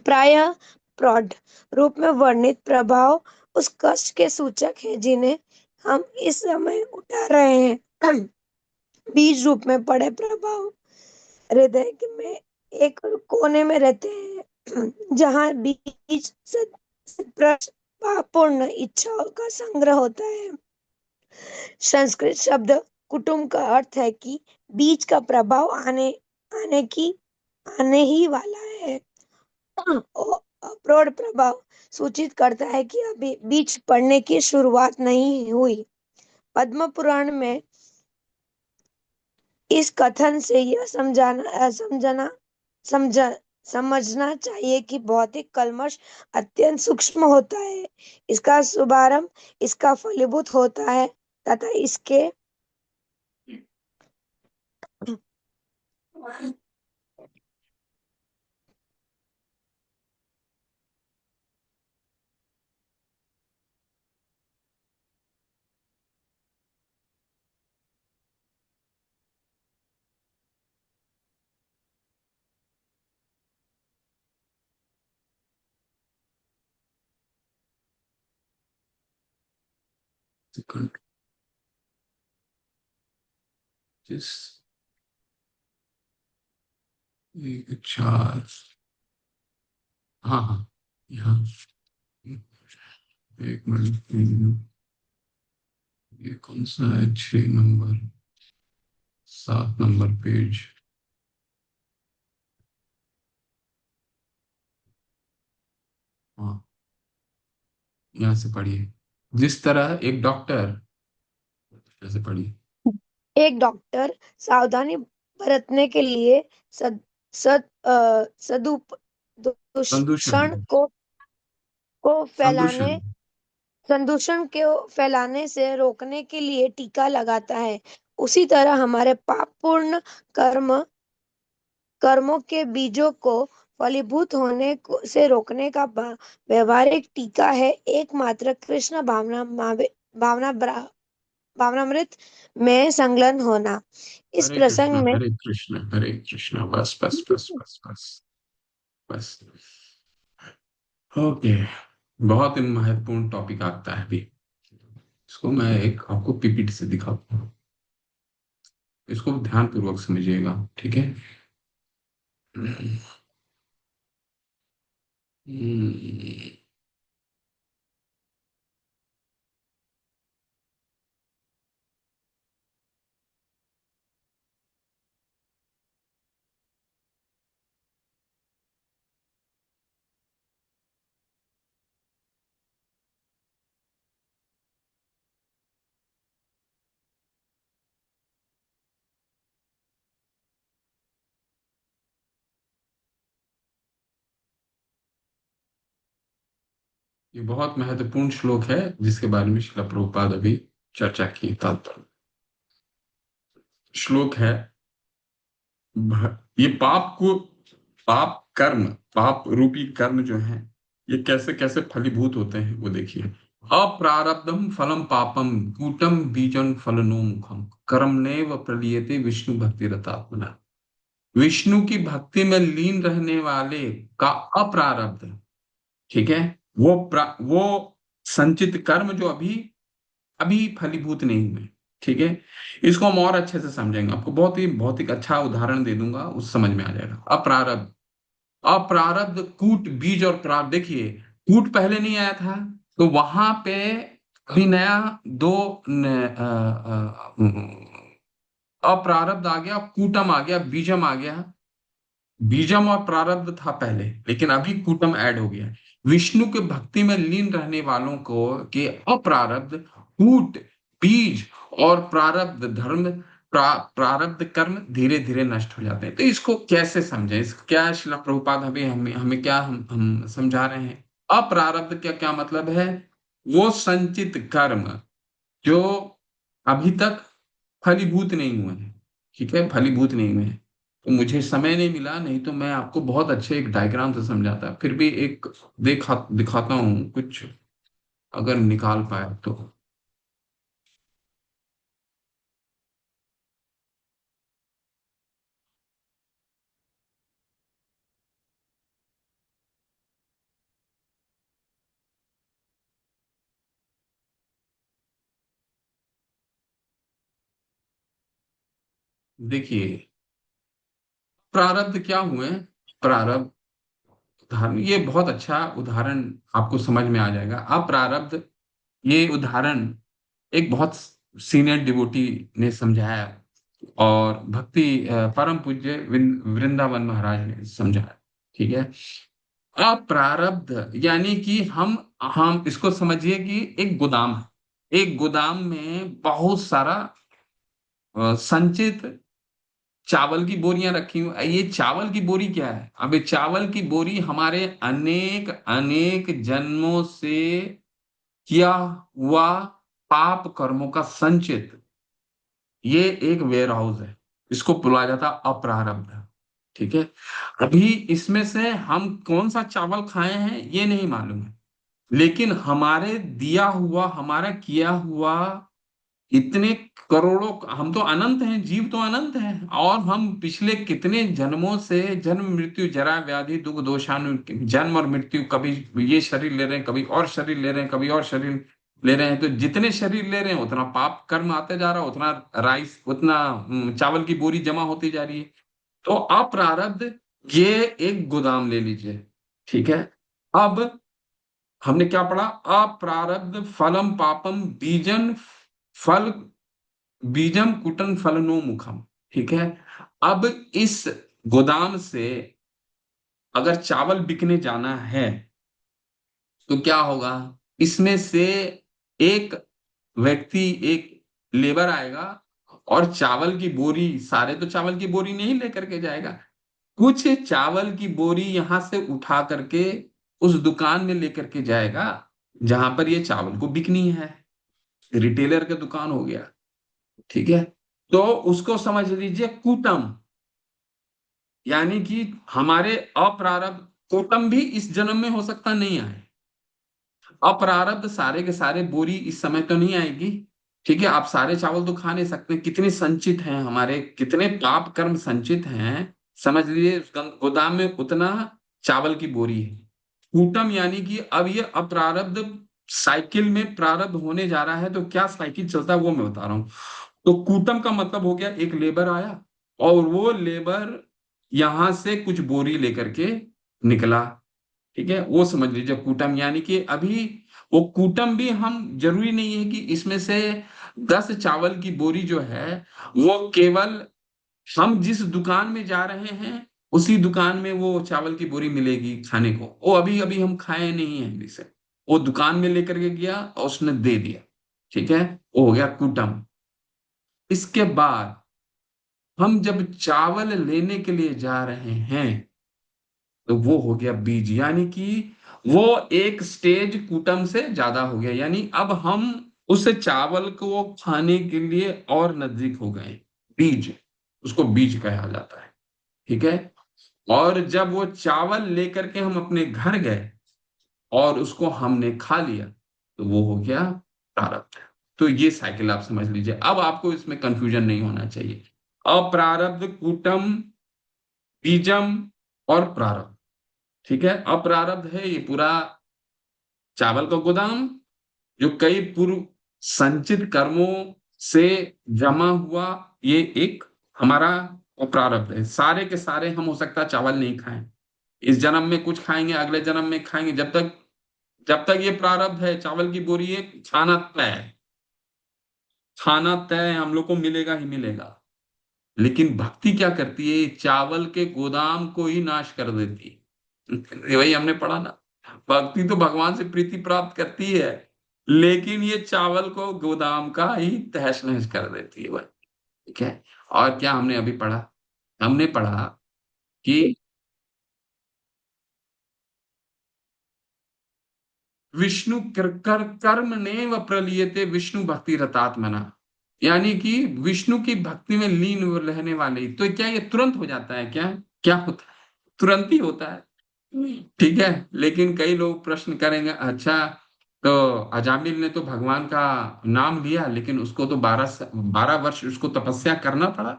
प्रायः प्रौढ़ रूप में वर्णित प्रभाव उस कष्ट के सूचक है जिन्हें हम इस समय उठा रहे हैं। बीज रूप में पड़े प्रभाव हृदय में एक कोने में रहते हैं, जहाँ बीज पूर्ण इच्छाओं का संग्रह होता है। संस्कृत शब्द कुटुंब का अर्थ है कि बीज का प्रभाव आने की आने ही वाला है। प्रौढ़ प्रभाव सूचित करता है कि अभी बीज पड़ने की शुरुआत नहीं हुई। पद्म पुराण में इस कथन से यह समझा समझना चाहिए कि भौतिक कल्मश अत्यंत सूक्ष्म होता है। इसका शुभारंभ इसका फलीभूत होता है तथा इसके सेकंड, जिस एक चार, हाँ हाँ, यहाँ एक मिनट, ये कौन सा है? 6 नंबर, 7 नंबर पेज। हाँ, यहाँ से पढ़िए। जिस तरह एक डॉक्टर, ऐसे पढ़िए। एक डॉक्टर सावधानी बरतने के लिए सद, सदुप संदूषण, दूषण को फैलाने संदूषण। संदूषण को फैलाने से रोकने के लिए टीका लगाता है। उसी तरह हमारे पापपूर्ण कर्म कर्मों के बीजों को फलीभूत से रोकने का व्यवहारिक टीका है एकमात्र कृष्ण भावना भावनामृत में संलग्न होना। इस हरे कृष्णा, प्रसंग में हरे कृष्णा, हरे कृष्णा, बस बस बस बस बस बस। ओके। बहुत ही महत्वपूर्ण टॉपिक आता है अभी। इसको मैं एक आपको पीपीटी से दिखाता हूँ, इसको ध्यान पूर्वक समझिएगा। ठीक है। हम्म, ये बहुत महत्वपूर्ण श्लोक है जिसके बारे में श्रील प्रभुपाद अभी चर्चा की तात्पर्य। श्लोक है, ये पाप को, पाप कर्म, पाप रूपी कर्म जो है, ये कैसे कैसे फलीभूत होते हैं वो देखिए। अप्रारब्धम फलम पापम कूटम बीजन फलनो मुखम कर्मणेव प्रलीयते विष्णु भक्ति रतात्मना। विष्णु की भक्ति में लीन रहने वाले का अप्रारब्ध, ठीक है, वो संचित कर्म जो अभी अभी फलीभूत नहीं हुए, ठीक है। इसको हम और अच्छे से समझेंगे, आपको बहुत ही अच्छा उदाहरण दे दूंगा, उस समझ में आ जाएगा। अप्रारब्ध, अप्रारब्ध कूट बीज और प्रारब्ध, देखिए कूट पहले नहीं आया था, तो वहां पे अभी नया दो अप्रारब्ध आ गया, कूटम आ गया, बीजम आ गया। बीजम और प्रारब्ध था पहले, लेकिन अभी कूटम ऐड हो गया। विष्णु के भक्ति में लीन रहने वालों को के अप्रारब्ध, कूट, बीज और प्रारब्ध धर्म, प्रारब्ध कर्म धीरे धीरे नष्ट हो जाते हैं। तो इसको कैसे समझें, इसको क्या शिला प्रभुपाद हमें हमें हमें क्या हम समझा रहे हैं। अप्रारब्ध क्या क्या मतलब है, वो संचित कर्म जो अभी तक फलीभूत नहीं हुए हैं, ठीक है, फलीभूत नहीं हुए हैं। तो मुझे समय नहीं मिला, नहीं तो मैं आपको बहुत अच्छे एक डायग्राम से समझाता, फिर भी एक दिखाता हूँ कुछ, अगर निकाल पाए तो। देखिए, प्रारब्ध क्या हुए, प्रारब्ध उदाहरण, ये बहुत अच्छा उदाहरण आपको समझ में आ जाएगा। अप्रारब्ध, ये उदाहरण एक बहुत सीनियर डिवोटी ने समझाया, और भक्ति परम पूज्य वृंदावन महाराज ने समझाया, ठीक है। अप्रारब्ध यानी कि हम इसको समझिए कि एक गोदाम है, एक गोदाम में बहुत सारा संचित चावल की बोरियां रखी हुई। ये चावल की बोरी क्या है, अब ये चावल की बोरी हमारे अनेक अनेक जन्मों से किया हुआ पाप कर्मों का संचित, ये एक वेयर हाउस है, इसको बुलाया जाता है अप्रारब्ध, ठीक है। अभी इसमें से हम कौन सा चावल खाए हैं ये नहीं मालूम है, लेकिन हमारे दिया हुआ, हमारा किया हुआ इतने करोड़ों, हम तो अनंत हैं, जीव तो अनंत हैं, और हम पिछले कितने जन्मों से जन्म मृत्यु जरा व्याधि दुख दोषानु, जन्म और मृत्यु, कभी ये शरीर ले रहे हैं, कभी और शरीर ले रहे हैं, कभी और शरीर ले रहे हैं, तो जितने शरीर ले रहे हैं उतना पाप कर्म आते जा रहा है, उतना राइस, उतना चावल की बोरी जमा होती जा रही है। तो अप्रारब्ध, ये एक गोदाम ले लीजिए, ठीक है। अब हमने क्या पढ़ा, अप्रारब्ध फलम पापम बीजन फल, बीजम कुटन फलनो मुखम, ठीक है। अब इस गोदाम से अगर चावल बिकने जाना है तो क्या होगा, इसमें से एक व्यक्ति, एक लेबर आएगा, और चावल की बोरी, सारे तो चावल की बोरी नहीं लेकर के जाएगा, कुछ चावल की बोरी यहां से उठा करके उस दुकान में लेकर के जाएगा जहां पर ये चावल को बिकनी है। रिटेलर का दुकान हो गया, ठीक है। तो उसको समझ लीजिए कूटम, यानी कि हमारे अप्रारब्ध, कूटम भी इस जन्म में हो सकता नहीं आए, अपरारब्ध सारे के सारे बोरी इस समय तो नहीं आएगी, ठीक है। आप सारे चावल तो खा नहीं सकते, कितने संचित हैं हमारे, कितने पाप कर्म संचित हैं, समझ लीजिए उस गोदाम में उतना चावल की बोरी है। कूटम यानी कि अब ये अप्रारब्ध साइकिल में प्रारब्ध होने जा रहा है, तो क्या साइकिल चलता है वो मैं बता रहा हूँ। तो कूटम का मतलब हो गया, एक लेबर आया और वो लेबर यहां से कुछ बोरी लेकर के निकला, ठीक है, वो समझ लीजिए कूटम। यानी कि अभी वो कूटम भी, हम जरूरी नहीं है कि इसमें से 10 चावल की बोरी जो है वो केवल हम जिस दुकान में जा रहे हैं उसी दुकान में वो चावल की बोरी मिलेगी खाने को, वो अभी अभी हम खाए नहीं है इसे, वो दुकान में लेकर के गया और उसने दे दिया, ठीक है, वो हो गया कूटम। इसके बाद हम जब चावल लेने के लिए जा रहे हैं तो वो हो गया बीज, यानी कि वो एक स्टेज कुटुम्ब से ज्यादा हो गया, यानी अब हम उस चावल को खाने के लिए और नजदीक हो गए। बीज, उसको बीज कहा जाता है। ठीक है। और जब वो चावल लेकर के हम अपने घर गए और उसको हमने खा लिया, तो वो हो गया प्रारब्ध। तो ये साइकिल आप समझ लीजिए, अब आपको इसमें कंफ्यूजन नहीं होना चाहिए। अप्रारब्ध, कुटम, बीजम और प्रारब्ध। ठीक है। अप्रारब्ध है ये पूरा चावल का गोदाम, जो कई पूर्व संचित कर्मों से जमा हुआ, ये एक हमारा अप्रारब्ध है। सारे के सारे हम हो सकता है चावल नहीं खाएं, इस जन्म में कुछ खाएंगे, अगले जन्म में खाएंगे, जब तक ये प्रारब्ध है, चावल की बोरी है, खाना तय है। खाना तय है, हम लोग को मिलेगा ही मिलेगा। लेकिन भक्ति क्या करती है, चावल के गोदाम को ही नाश कर देती है। वही हमने पढ़ा ना, भक्ति तो भगवान से प्रीति प्राप्त करती है, लेकिन ये चावल को गोदाम का ही तहस नहस कर देती है वह। ठीक है। और क्या हमने अभी पढ़ा, हमने पढ़ा कि विष्णु कर्म ने व प्रलीयते विष्णु भक्ति रतात्मना, यानी कि विष्णु की भक्ति में लीन रहने वाले। तो क्या ये तुरंत हो जाता है क्या? क्या होता है? तुरंत ही होता है। ठीक है। लेकिन कई लोग प्रश्न करेंगे, अच्छा तो अजामिल ने तो भगवान का नाम लिया, लेकिन उसको तो 12 वर्ष उसको तपस्या करना पड़ा।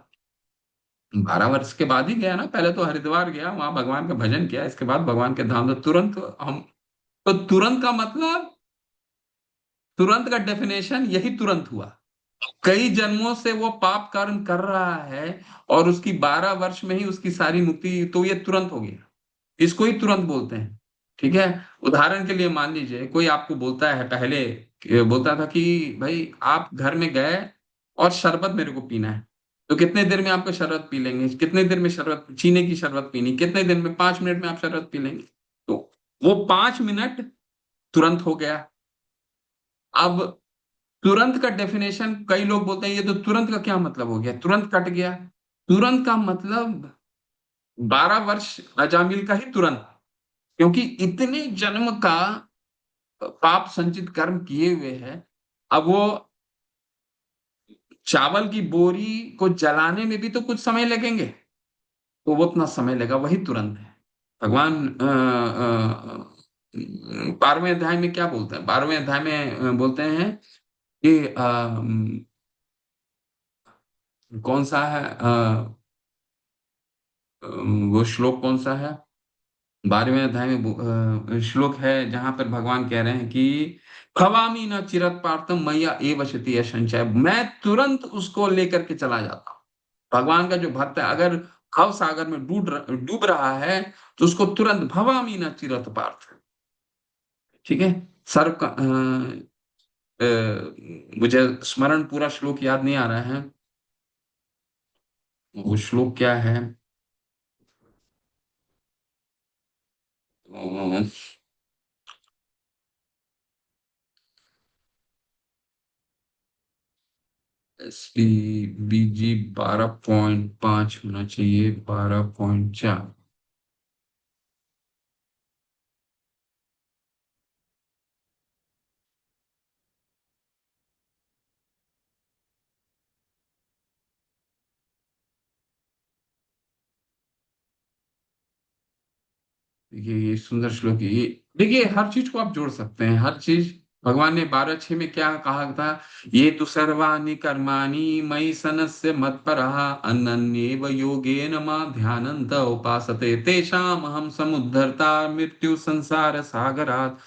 12 वर्ष के बाद ही गया ना, पहले तो हरिद्वार गया, वहां भगवान का भजन किया, इसके बाद भगवान के धाम। तो तुरंत हम, तो तुरंत का मतलब, तुरंत का डेफिनेशन यही तुरंत हुआ। कई जन्मों से वो पाप कर्म कर रहा है, और उसकी 12 वर्ष में ही उसकी सारी मुक्ति, तो ये तुरंत हो गया। इसको ही तुरंत बोलते हैं। ठीक है। उदाहरण के लिए मान लीजिए कोई आपको बोलता है, पहले बोलता था कि भाई आप घर में गए और शरबत मेरे को पीना है, तो कितने देर में आपको शरबत पी लेंगे? कितने देर में शरबत, चीनी की शरबत पीनी, कितने देर में? 5 मिनट में आप शरबत पी लेंगे। तो वो 5 मिनट तुरंत हो गया। अब तुरंत का डेफिनेशन, कई लोग बोलते हैं ये तो तुरंत का क्या मतलब हो गया, तुरंत कट गया। तुरंत का मतलब 12 वर्ष अजामिल का ही तुरंत, क्योंकि इतने जन्म का पाप संचित कर्म किए हुए हैं। अब वो चावल की बोरी को जलाने में भी तो कुछ समय लगेंगे, तो वो उतना समय लगा, वही तुरंत है। भगवान 12वें अध्याय में क्या बोलते हैं? 12वें अध्याय में बोलते हैं कि कौन सा है, वो श्लोक कौन सा है? 12वें अध्याय में श्लोक है जहां पर भगवान कह रहे हैं कि खवामी न चिरत पार्थम मैया एव शति है संचय, मैं तुरंत उसको लेकर के चला जाता हूँ। भगवान का जो भक्त है, अगर खव सागर में डूब रहा है, तो उसको तुरंत भवामी न चिरत पार्थ। ठीक है। सर्व का मुझे स्मरण पूरा श्लोक याद नहीं आ रहा है, वो श्लोक क्या है? एस पी बीजी 12.5 होना चाहिए, 12.4। ये सुंदर श्लोक है ये। देखिए, हर चीज को आप जोड़ सकते हैं, हर चीज। भगवान ने 12:6 में क्या कहा था? ये तो सर्वाणि कर्माणि मयि सनस्य मत्परः अनन्येव योगेन मां ध्यानन्त उपासते तेषाम् अहं समुद्धर्ता मृत्यु संसार सागरात्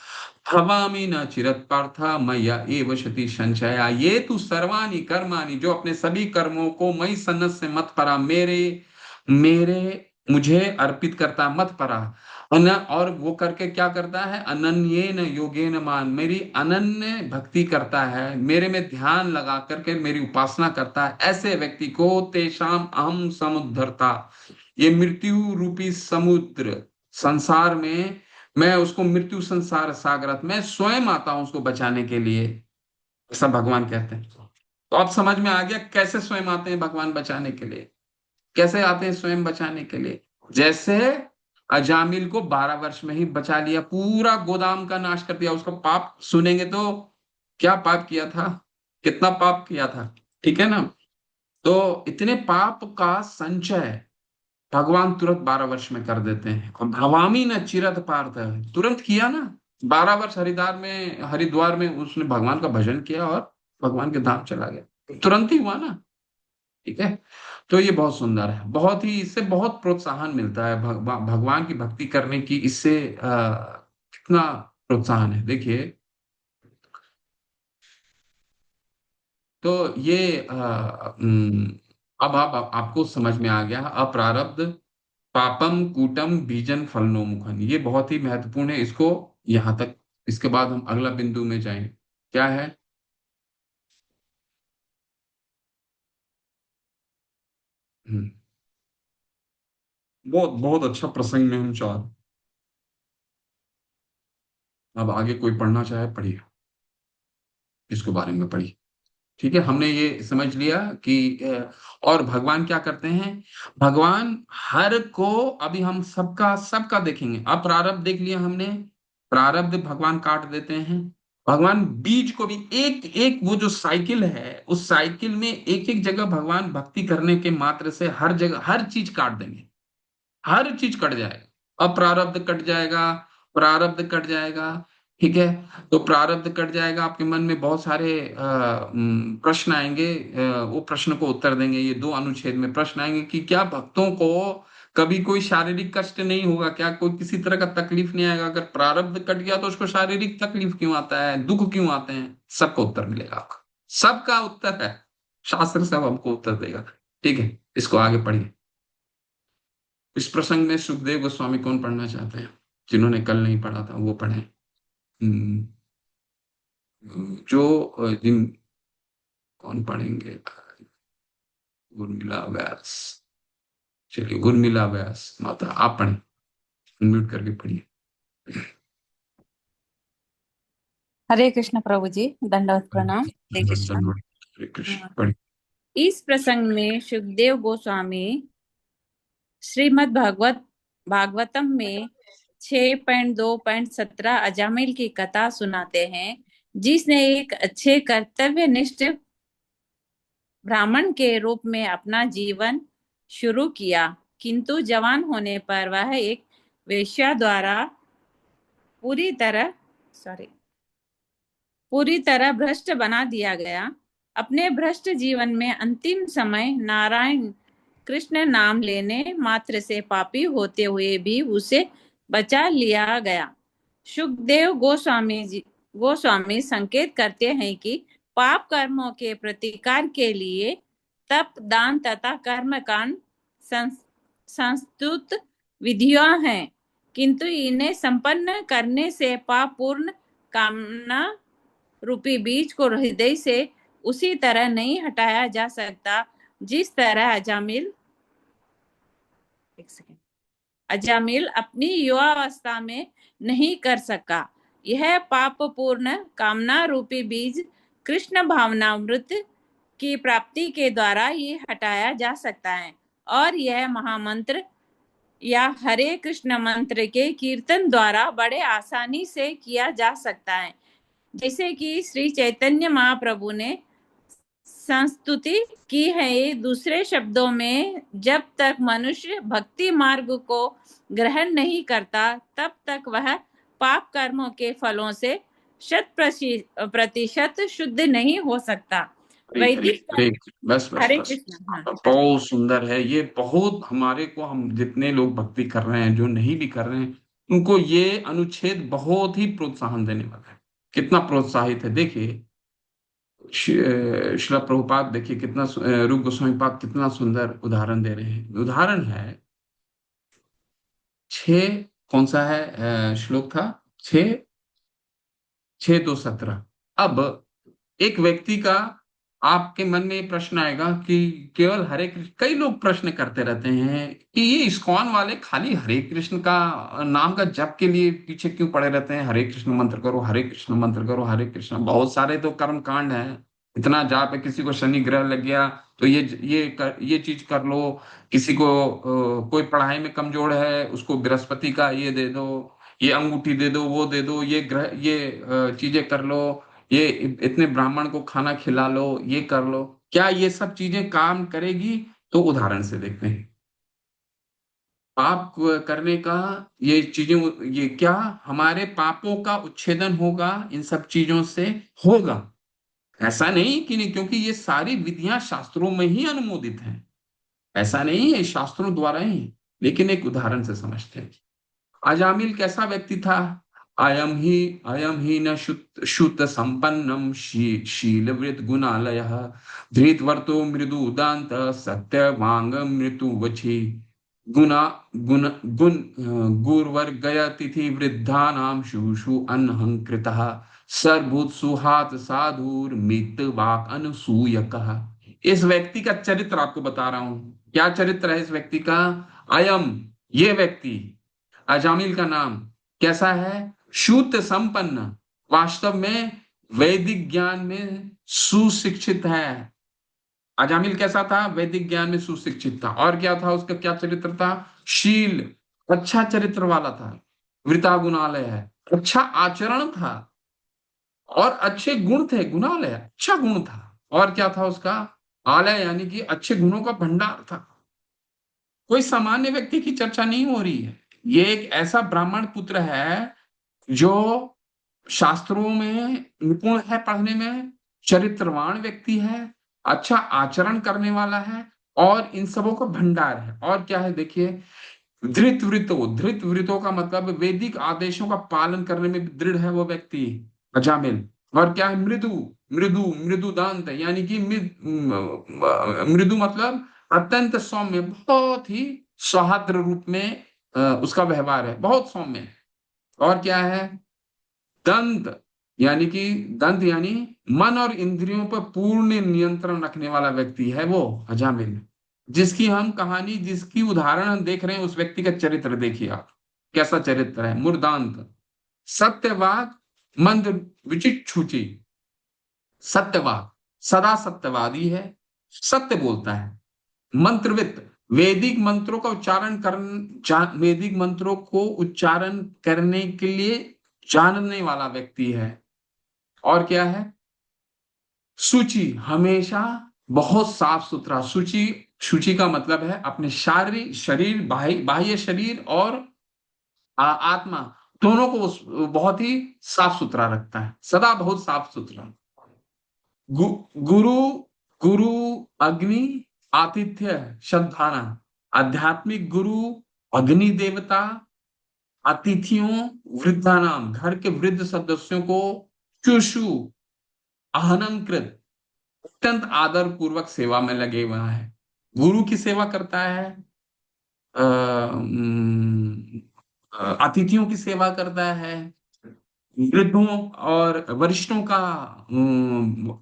भवामि न चिरत पार्थ मय्या एव शति संशया। ये तू सर्वाणि कर्माणि, जो अपने सभी कर्मों को मयि सनस्य मत्परा, मेरे मेरे मुझे अर्पित करता, मत परा। और वो करके क्या करता है? अनन्येन योगेन मान, मेरी अनन्य भक्ति करता है, मेरे में ध्यान लगा करके मेरी उपासना करता है, ऐसे व्यक्ति को तेषाम अहम समुद्धरता, ये मृत्यु रूपी समुद्र, संसार में मैं उसको, मृत्यु संसार सागरत में स्वयं आता हूं उसको बचाने के लिए, ऐसा भगवान कहते हैं। तो अब समझ में आ गया कैसे स्वयं आते हैं भगवान बचाने के लिए? कैसे आते हैं स्वयं बचाने के लिए? जैसे अजामिल को 12 वर्ष में ही बचा लिया, पूरा गोदाम का नाश कर दिया। उसका पाप सुनेंगे तो क्या पाप किया था, कितना पाप किया था, ठीक है ना। तो इतने पाप का संचय भगवान तुरंत 12 वर्ष में कर देते हैं। और भवामी न चिरत पार्थ, तुरंत किया ना। 12 वर्ष हरिद्वार में उसने भगवान का भजन किया और भगवान के धाम चला गया, तुरंत ही हुआ ना। ठीक है। तो ये बहुत सुंदर है, बहुत ही, इससे बहुत प्रोत्साहन मिलता है भगवान की भक्ति करने की। इससे कितना प्रोत्साहन है देखिए। तो ये अब आपको समझ में आ गया, अप्रारब्ध पापम कूटम बीजन फलनोमुखन, ये बहुत ही महत्वपूर्ण है, इसको यहां तक। इसके बाद हम अगला बिंदु में जाएंगे, क्या है। हम्म, बहुत बहुत अच्छा प्रसंग में हम चार। अब आगे कोई पढ़ना चाहे पढ़िए, इसके बारे में पढ़िए। ठीक है, हमने ये समझ लिया कि और भगवान क्या करते हैं। भगवान हर को, अभी हम सबका सबका देखेंगे। अब प्रारब्ध देख लिया हमने, प्रारब्ध भगवान काट देते हैं। भगवान बीज को भी एक एक, वो जो साइकिल है, उस साइकिल में एक एक जगह भगवान भक्ति करने के मात्र से हर जगह हर चीज काट देंगे। हर चीज कट जाएगा, अप्रारब्ध कट जाएगा, प्रारब्ध कट जाएगा। ठीक है। तो प्रारब्ध कट जाएगा, आपके मन में बहुत सारे प्रश्न आएंगे। वो प्रश्न को उत्तर देंगे, ये 2 अनुच्छेद में प्रश्न आएंगे कि क्या भक्तों को कभी कोई शारीरिक कष्ट नहीं होगा, क्या कोई किसी तरह का तकलीफ नहीं आएगा, अगर प्रारब्ध कट गया तो उसको शारीरिक तकलीफ क्यों आता है, दुख क्यों आते हैं, सबका उत्तर मिलेगा आपको। सबका उत्तर है, शास्त्र सब हमको उत्तर देगा। ठीक है, इसको आगे पढ़िए। इस प्रसंग में सुखदेव गोस्वामी कौन पढ़ना चाहते हैं, जिन्होंने कल नहीं पढ़ा था वो पढ़े। हम्म, जो जिन कौन पढ़ेंगे। उर्मिला व्यास, चलिए उर्मिला व्यास माता आप पढ़ें, म्यूट करके पढ़िए। हरे कृष्ण प्रभु जी, दंडवत प्रणाम। हरे कृष्ण। धन्यवाद। हरे कृष्ण, पढ़िए। इस प्रसंग में सुखदेव गोस्वामी श्रीमद् भागवतम में 6.2.17 अजामिल की कथा सुनाते हैं, जिसने एक अच्छे कर्तव्यनिष्ठ ब्राह्मण के रूप में अपना जीवन शुरू किया, किंतु जवान होने पर वह एक वेश्या द्वारा पूरी तरह भ्रष्ट बना दिया गया। अपने भ्रष्ट जीवन में अंतिम समय नारायण कृष्ण नाम लेने मात्र से पापी होते हुए भी उसे बचा लिया गया। सुखदेव गोस्वामी संकेत करते हैं कि पाप कर्मों के प्रतिकार के लिए तप, दान तथा कर्मकांड संस्तुत विधियां हैं, किंतु इन्हें संपन्न करने से पाप पूर्ण कामना रूपी बीज को हृदय से उसी तरह नहीं हटाया जा सकता जिस तरह अजामिल अपनी युवावस्था में नहीं कर सका। यह पाप पूर्ण कामना रूपी बीज कृष्ण भावनामृत की प्राप्ति के द्वारा ही हटाया जा सकता है, और यह महामंत्र या हरे कृष्ण मंत्र के कीर्तन द्वारा बड़े आसानी से किया जा सकता है, जैसे कि श्री चैतन्य महाप्रभु ने संस्तुति की है। दूसरे शब्दों में, जब तक मनुष्य भक्ति मार्ग को ग्रहण नहीं करता, तब तक वह पाप कर्मों के फलों से 100% शुद्ध नहीं हो सकता। वैदिक बस बस हरे बस, कृष्ण। बहुत सुंदर है ये, बहुत हमारे को, हम जितने लोग भक्ति कर रहे हैं, जो नहीं भी कर रहे हैं, उनको ये अनुच्छेद बहुत ही प्रोत्साहन देने वाला है। कितना प्रोत्साहित है देखिए। श्रील प्रभुपाद देखिए कितना रूप गोस्वामी पाद कितना सुंदर उदाहरण दे रहे हैं। उदाहरण है 6, कौन सा है श्लोक था, 6:2:17। अब एक व्यक्ति का, आपके मन में ये प्रश्न आएगा कि केवल हरे कृष्ण, कई लोग प्रश्न करते रहते हैं कि ये इस्कॉन वाले खाली हरे कृष्ण का नाम का जप के लिए पीछे क्यों पड़े रहते हैं, हरे कृष्ण मंत्र करो, हरे कृष्ण मंत्र करो, हरे कृष्ण, बहुत सारे तो कर्म कांड हैं, इतना जाप है, किसी को शनि ग्रह लग गया तो ये चीज कर लो, किसी को कोई पढ़ाई में कमजोर है उसको बृहस्पति का ये दे दो, ये अंगूठी दे दो, वो दे दो, ये ग्रह ये चीजें कर लो, ये इतने ब्राह्मण को खाना खिला लो, ये कर लो। क्या ये सब चीजें काम करेगी? तो उदाहरण से देखते हैं। पाप करने का ये चीजें, ये क्या हमारे पापों का उच्छेदन होगा इन सब चीजों से? होगा। ऐसा नहीं कि नहीं, क्योंकि ये सारी विधियां शास्त्रों में ही अनुमोदित हैं। ऐसा नहीं है, शास्त्रों द्वारा ही। लेकिन एक उदाहरण से समझते हैं। अजामिल कैसा व्यक्ति था? अयम ही न शुद्ध संपन्नम शीलवृत गुणालय धृतवर्तो मृदु दांत सत्य वांग मृत्यु वची गुना गुण गुण गुरुवर गय तिथि वृद्धा नाम शुशु अनहंकृत सर्वभूत सुहात साधुर मित वाक अनसूयक। इस व्यक्ति का चरित्र आपको बता रहा हूं। क्या चरित्र है इस व्यक्ति का? अयम, ये व्यक्ति, अजामिल का नाम कैसा है? शुद्ध संपन्न, वास्तव में वैदिक ज्ञान में सुशिक्षित है। अजामिल कैसा था? वैदिक ज्ञान में सुशिक्षित था। और क्या था उसका, क्या चरित्र था? शील, अच्छा चरित्र वाला था। वृता गुणालय है, अच्छा आचरण था और अच्छे गुण थे। गुणालय, अच्छा गुण था। और क्या था उसका? आलय यानी कि अच्छे गुणों का भंडार था। कोई सामान्य व्यक्ति की चर्चा नहीं हो रही है। ये एक ऐसा ब्राह्मण पुत्र है जो शास्त्रों में निपुण है, पढ़ने में चरित्रवान व्यक्ति है, अच्छा आचरण करने वाला है और इन सबों का भंडार है। और क्या है देखिए, धृत वृतो का मतलब वैदिक आदेशों का पालन करने में भी दृढ़ है वो व्यक्ति, अजामिल। और क्या है? मृदु, मृदु दांत यानी कि मृदु मतलब अत्यंत सौम्य, बहुत ही सौहार्द रूप में उसका व्यवहार है, बहुत सौम्य। और क्या है? दंत यानी कि दंत यानी मन और इंद्रियों पर पूर्ण नियंत्रण रखने वाला व्यक्ति है वो अजामिल। जिसकी हम कहानी, जिसकी उदाहरण हम देख रहे हैं, उस व्यक्ति का चरित्र देखिए आप, कैसा चरित्र है। मुर्दांत, सत्यवाद, मंद विचिक्षुचि, सत्यवाद, सदा सत्यवादी है, सत्य बोलता है। मंत्रवित, वैदिक मंत्रों का वैदिक मंत्रों को उच्चारण करने के लिए जानने वाला व्यक्ति है। और क्या है? शुचि, हमेशा बहुत साफ सुथरा। शुचि का मतलब है अपने शारीरिक शरीर, बाह्य शरीर और आत्मा दोनों को बहुत ही साफ सुथरा रखता है, सदा बहुत साफ सुथरा। गुरु, गुरु अग्नि, आतिथ्य श्रद्धाना, आध्यात्मिक गुरु, अग्नि देवता, अतिथियों, वृद्धा नाम, घर के वृद्ध सदस्यों को चुषु आहनंकृत, अत्यंत आदर पूर्वक सेवा में लगे हुआ है। गुरु की सेवा करता है, अतिथियों की सेवा करता है, वृद्धों और वरिष्ठों का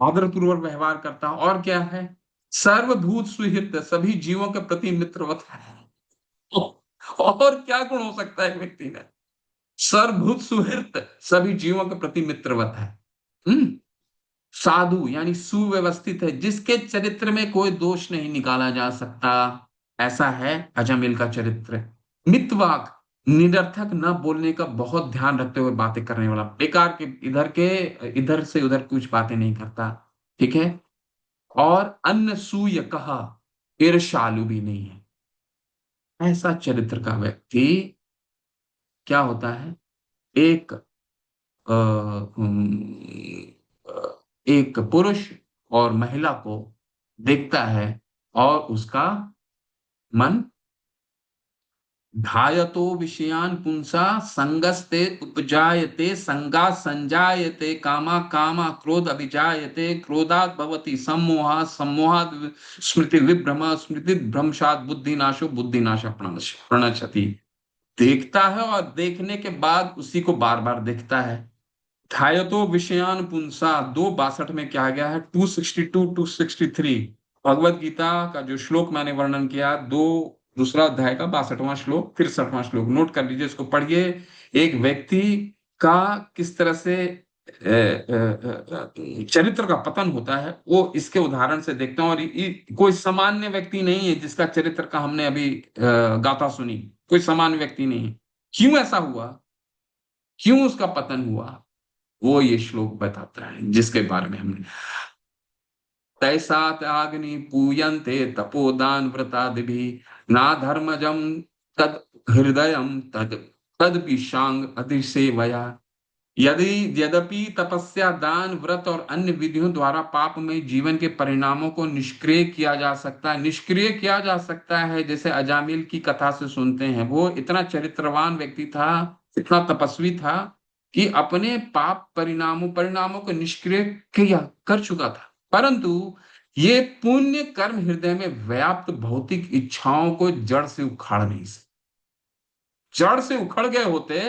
आदर पूर्वक व्यवहार करता है। और क्या है? सर्वभूत सुहृद, सभी जीवों के प्रति मित्रवत है। और क्या गुण हो सकता है व्यक्ति में? सर्वभूत सुहृद, सभी जीवों के प्रति मित्रवत है। साधु यानी सुव्यवस्थित है, जिसके चरित्र में कोई दोष नहीं निकाला जा सकता, ऐसा है अजामिल का चरित्र। मितवाक, निरर्थक न बोलने का बहुत ध्यान रखते हुए बातें करने वाला, बेकार के इधर से उधर कुछ बातें नहीं करता, ठीक है। और अनसूय कहा, ईर्ष्यालु भी नहीं है। ऐसा चरित्र का व्यक्ति क्या होता है? एक अ, एक पुरुष और महिला को देखता है और उसका मन ध्यायतो विषयान पुंसा संगस्ते उपजायते संगा संजायते कामा कामा क्रोध अभिजायते क्रोधात् भवति सम्मोहा सम्मोहात् स्मृति विभ्रम स्मृति भ्रंशात् बुद्धिनाशो बुद्धिनाश प्रणश्यति। देखता है और देखने के बाद उसी को बार बार देखता है। ध्यायतो विषयान पुंसा 2:62 में क्या गया है? 262 263 भगवत गीता का जो श्लोक मैंने वर्णन किया, दूसरा अध्याय का 62वां श्लोक 63वां श्लोक, नोट कर लीजिए, इसको पढ़िए। एक व्यक्ति का किस तरह से चरित्र का पतन होता है वो इसके उदाहरण से देखते हैं। और कोई सामान्य व्यक्ति नहीं है जिसका चरित्र का हमने अभी गाथा सुनी, कोई सामान्य व्यक्ति नहीं है। क्यों ऐसा हुआ, क्यों उसका पतन हुआ, वो ये श्लोक बताता है, जिसके बारे में हमने तैसा त्याग्नि पूयन्ते तपोदान व्रतादिभि ना धर्मजम तद हृदयम तद तद पिशांग अधिसेवया। यदि यद्यपि तपस्या दान व्रत और अन्य विधियों द्वारा पाप में जीवन के परिणामों को निष्क्रिय किया जा सकता है, निष्क्रिय किया जा सकता है। जैसे अजामिल की कथा से सुनते हैं, वो इतना चरित्रवान व्यक्ति था, इतना तपस्वी था कि अपने पाप परिणामों परिणामों को निष्क्रिय किया कर चुका था, परंतु ये पुण्य कर्म हृदय में व्याप्त भौतिक इच्छाओं को जड़ से उखाड़ नहीं सकते। जड़ से उखड़ गए होते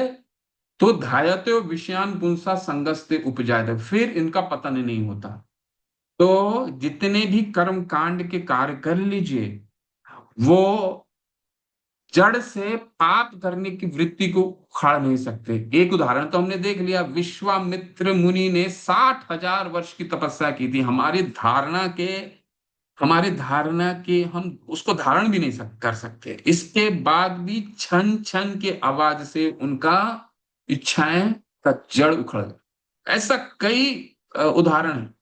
तो धायते विषयान पुंसा संगस्ते उपजायते, फिर इनका पतन नहीं होता। तो जितने भी कर्म कांड के कार्य कर लीजिए, वो जड़ से पाप करने की वृत्ति को उखाड़ नहीं सकते। एक उदाहरण तो हमने देख लिया, विश्वामित्र मुनि ने 60,000 वर्ष की तपस्या की थी। हमारे धारणा के हम उसको धारण भी नहीं कर सकते। इसके बाद भी छन छन के आवाज से उनका इच्छाएं का जड़ उखड़ गया। ऐसा कई उदाहरण है।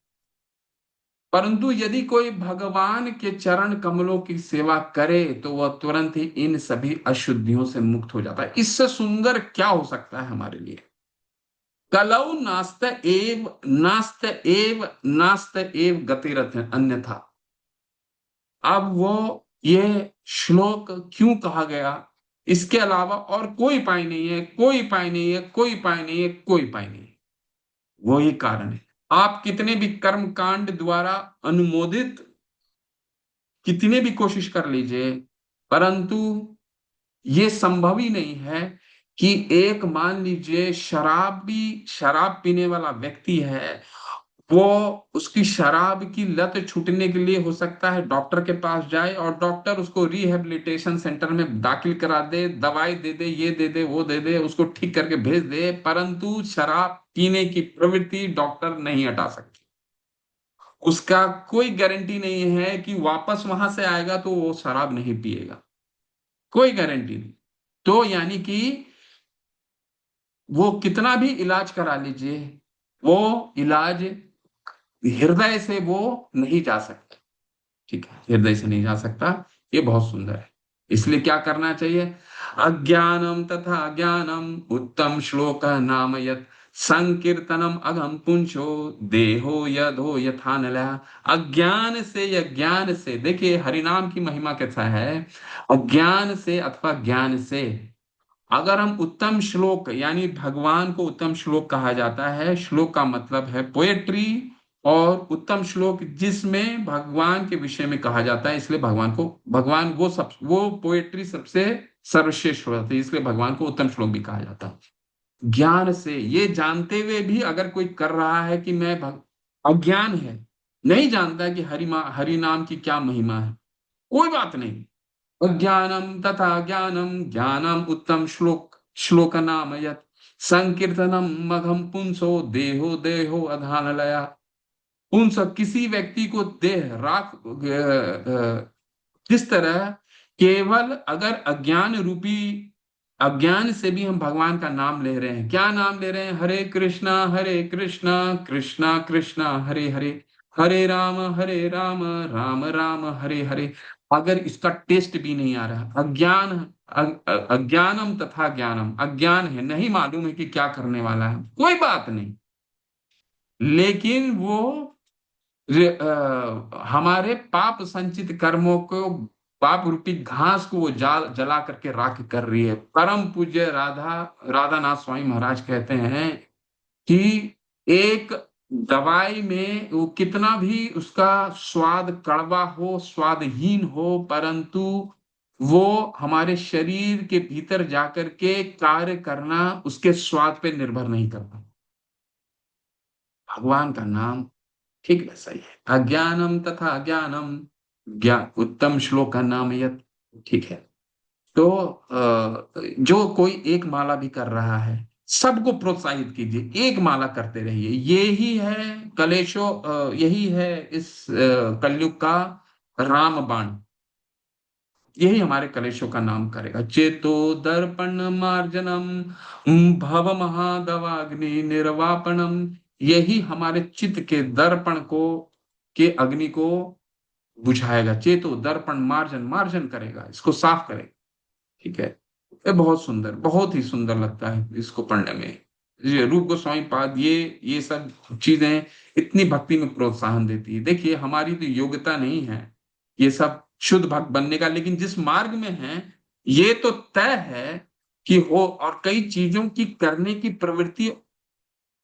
परंतु यदि कोई भगवान के चरण कमलों की सेवा करे तो वह तुरंत ही इन सभी अशुद्धियों से मुक्त हो जाता है। इससे सुंदर क्या हो सकता है हमारे लिए। कलौ नास्त एव गतिरथ अन्यथा। अब वो ये श्लोक क्यों कहा गया, इसके अलावा और कोई उपाय नहीं है, कोई उपाय नहीं है, कोई उपाय नहीं है, कोई उपाय नहीं है। वो ही कारण है। आप कितने भी कर्म कांड द्वारा अनुमोदित कितने भी कोशिश कर लीजिए, परंतु ये संभव ही नहीं है कि एक मान लीजिए शराब पीने वाला व्यक्ति है, वो उसकी शराब की लत छूटने के लिए हो सकता है डॉक्टर के पास जाए और डॉक्टर उसको रिहेबिलिटेशन सेंटर में दाखिल करा दे, दवाई दे दे, ये दे दे, वो दे दे, उसको ठीक करके भेज दे, परंतु शराब पीने की प्रवृत्ति डॉक्टर नहीं हटा सकती। उसका कोई गारंटी नहीं है कि वापस वहां से आएगा तो वो शराब नहीं पिएगा, कोई गारंटी नहीं। तो यानी कि वो कितना भी इलाज करा लीजिए, वो इलाज हृदय से वो नहीं जा सकता। ठीक है, हृदय से नहीं जा सकता। ये बहुत सुंदर है। इसलिए क्या करना चाहिए, अज्ञानम तथा ज्ञानम उत्तम श्लोक नाम यत संकीर्तनम अगम पुंछो देहो यदो यथानला। अज्ञान से या ज्ञान से, देखिए हरिनाम की महिमा कैसा है। अज्ञान से अथवा ज्ञान से अगर हम उत्तम श्लोक, यानी भगवान को उत्तम श्लोक कहा जाता है। श्लोक का मतलब है पोएट्री, और उत्तम श्लोक जिसमें भगवान के विषय में कहा जाता है, इसलिए भगवान वो पोएट्री सबसे सर्वश्रेष्ठ होती है, इसलिए भगवान को उत्तम श्लोक भी कहा जाता है। ज्ञान से, ये जानते हुए भी अगर कोई कर रहा है कि अज्ञान है, नहीं जानता कि हरि नाम की क्या महिमा है, कोई बात नहीं। अज्ञानम तथा ज्ञानम ज्ञानम उत्तम श्लोक नाम यत् संकीर्तनम मघम पुंसो देहो देहो अधानलया। पुंस किसी व्यक्ति को देह राख, जिस तरह केवल अगर अज्ञान से भी हम भगवान का नाम ले रहे हैं, क्या नाम ले रहे हैं, हरे कृष्णा कृष्णा कृष्णा हरे हरे, हरे राम राम राम हरे हरे, अगर इसका टेस्ट भी नहीं आ रहा, अज्ञानम तथा ज्ञानम, अज्ञान है, नहीं मालूम है कि क्या करने वाला है, कोई बात नहीं, लेकिन वो हमारे पाप संचित कर्मों को, पाप रूपी घास को वो जला करके राख कर रही है। परम पूज्य राधानाथ स्वामी महाराज कहते हैं कि एक दवाई में वो कितना भी उसका स्वाद कड़वा हो, स्वादहीन हो, परंतु वो हमारे शरीर के भीतर जाकर के कार्य करना उसके स्वाद पे निर्भर नहीं करता। भगवान का नाम ठीक वैसा ही है। अज्ञानम तथा ज्ञानम उत्तम श्लोक का नाम यत। ठीक है, तो जो कोई एक माला भी कर रहा है, सबको प्रोत्साहित कीजिए, एक माला करते रहिए। यही है यही है इस कलयुग का रामबाण। यही हमारे कलेशों का नाम करेगा। चेतो दर्पण मार्जनम भव महादवाग्नि निर्वापणम। यही हमारे चित्त के दर्पण को, के अग्नि को बुझाएगा। चेतो दर्पण मार्जन, मार्जन करेगा, इसको साफ करेगा। ठीक है। ये बहुत सुंदर, बहुत ही सुंदर लगता है इसको पढ़ने में। ये रूप गोस्वामी पाद ये सब चीजें इतनी भक्ति में प्रोत्साहन देती है। देखिए हमारी तो योग्यता नहीं है ये सब शुद्ध भक्त बनने का, लेकिन जिस मार्ग में है ये तो तय है कि हो, और कई चीजों की करने की प्रवृत्ति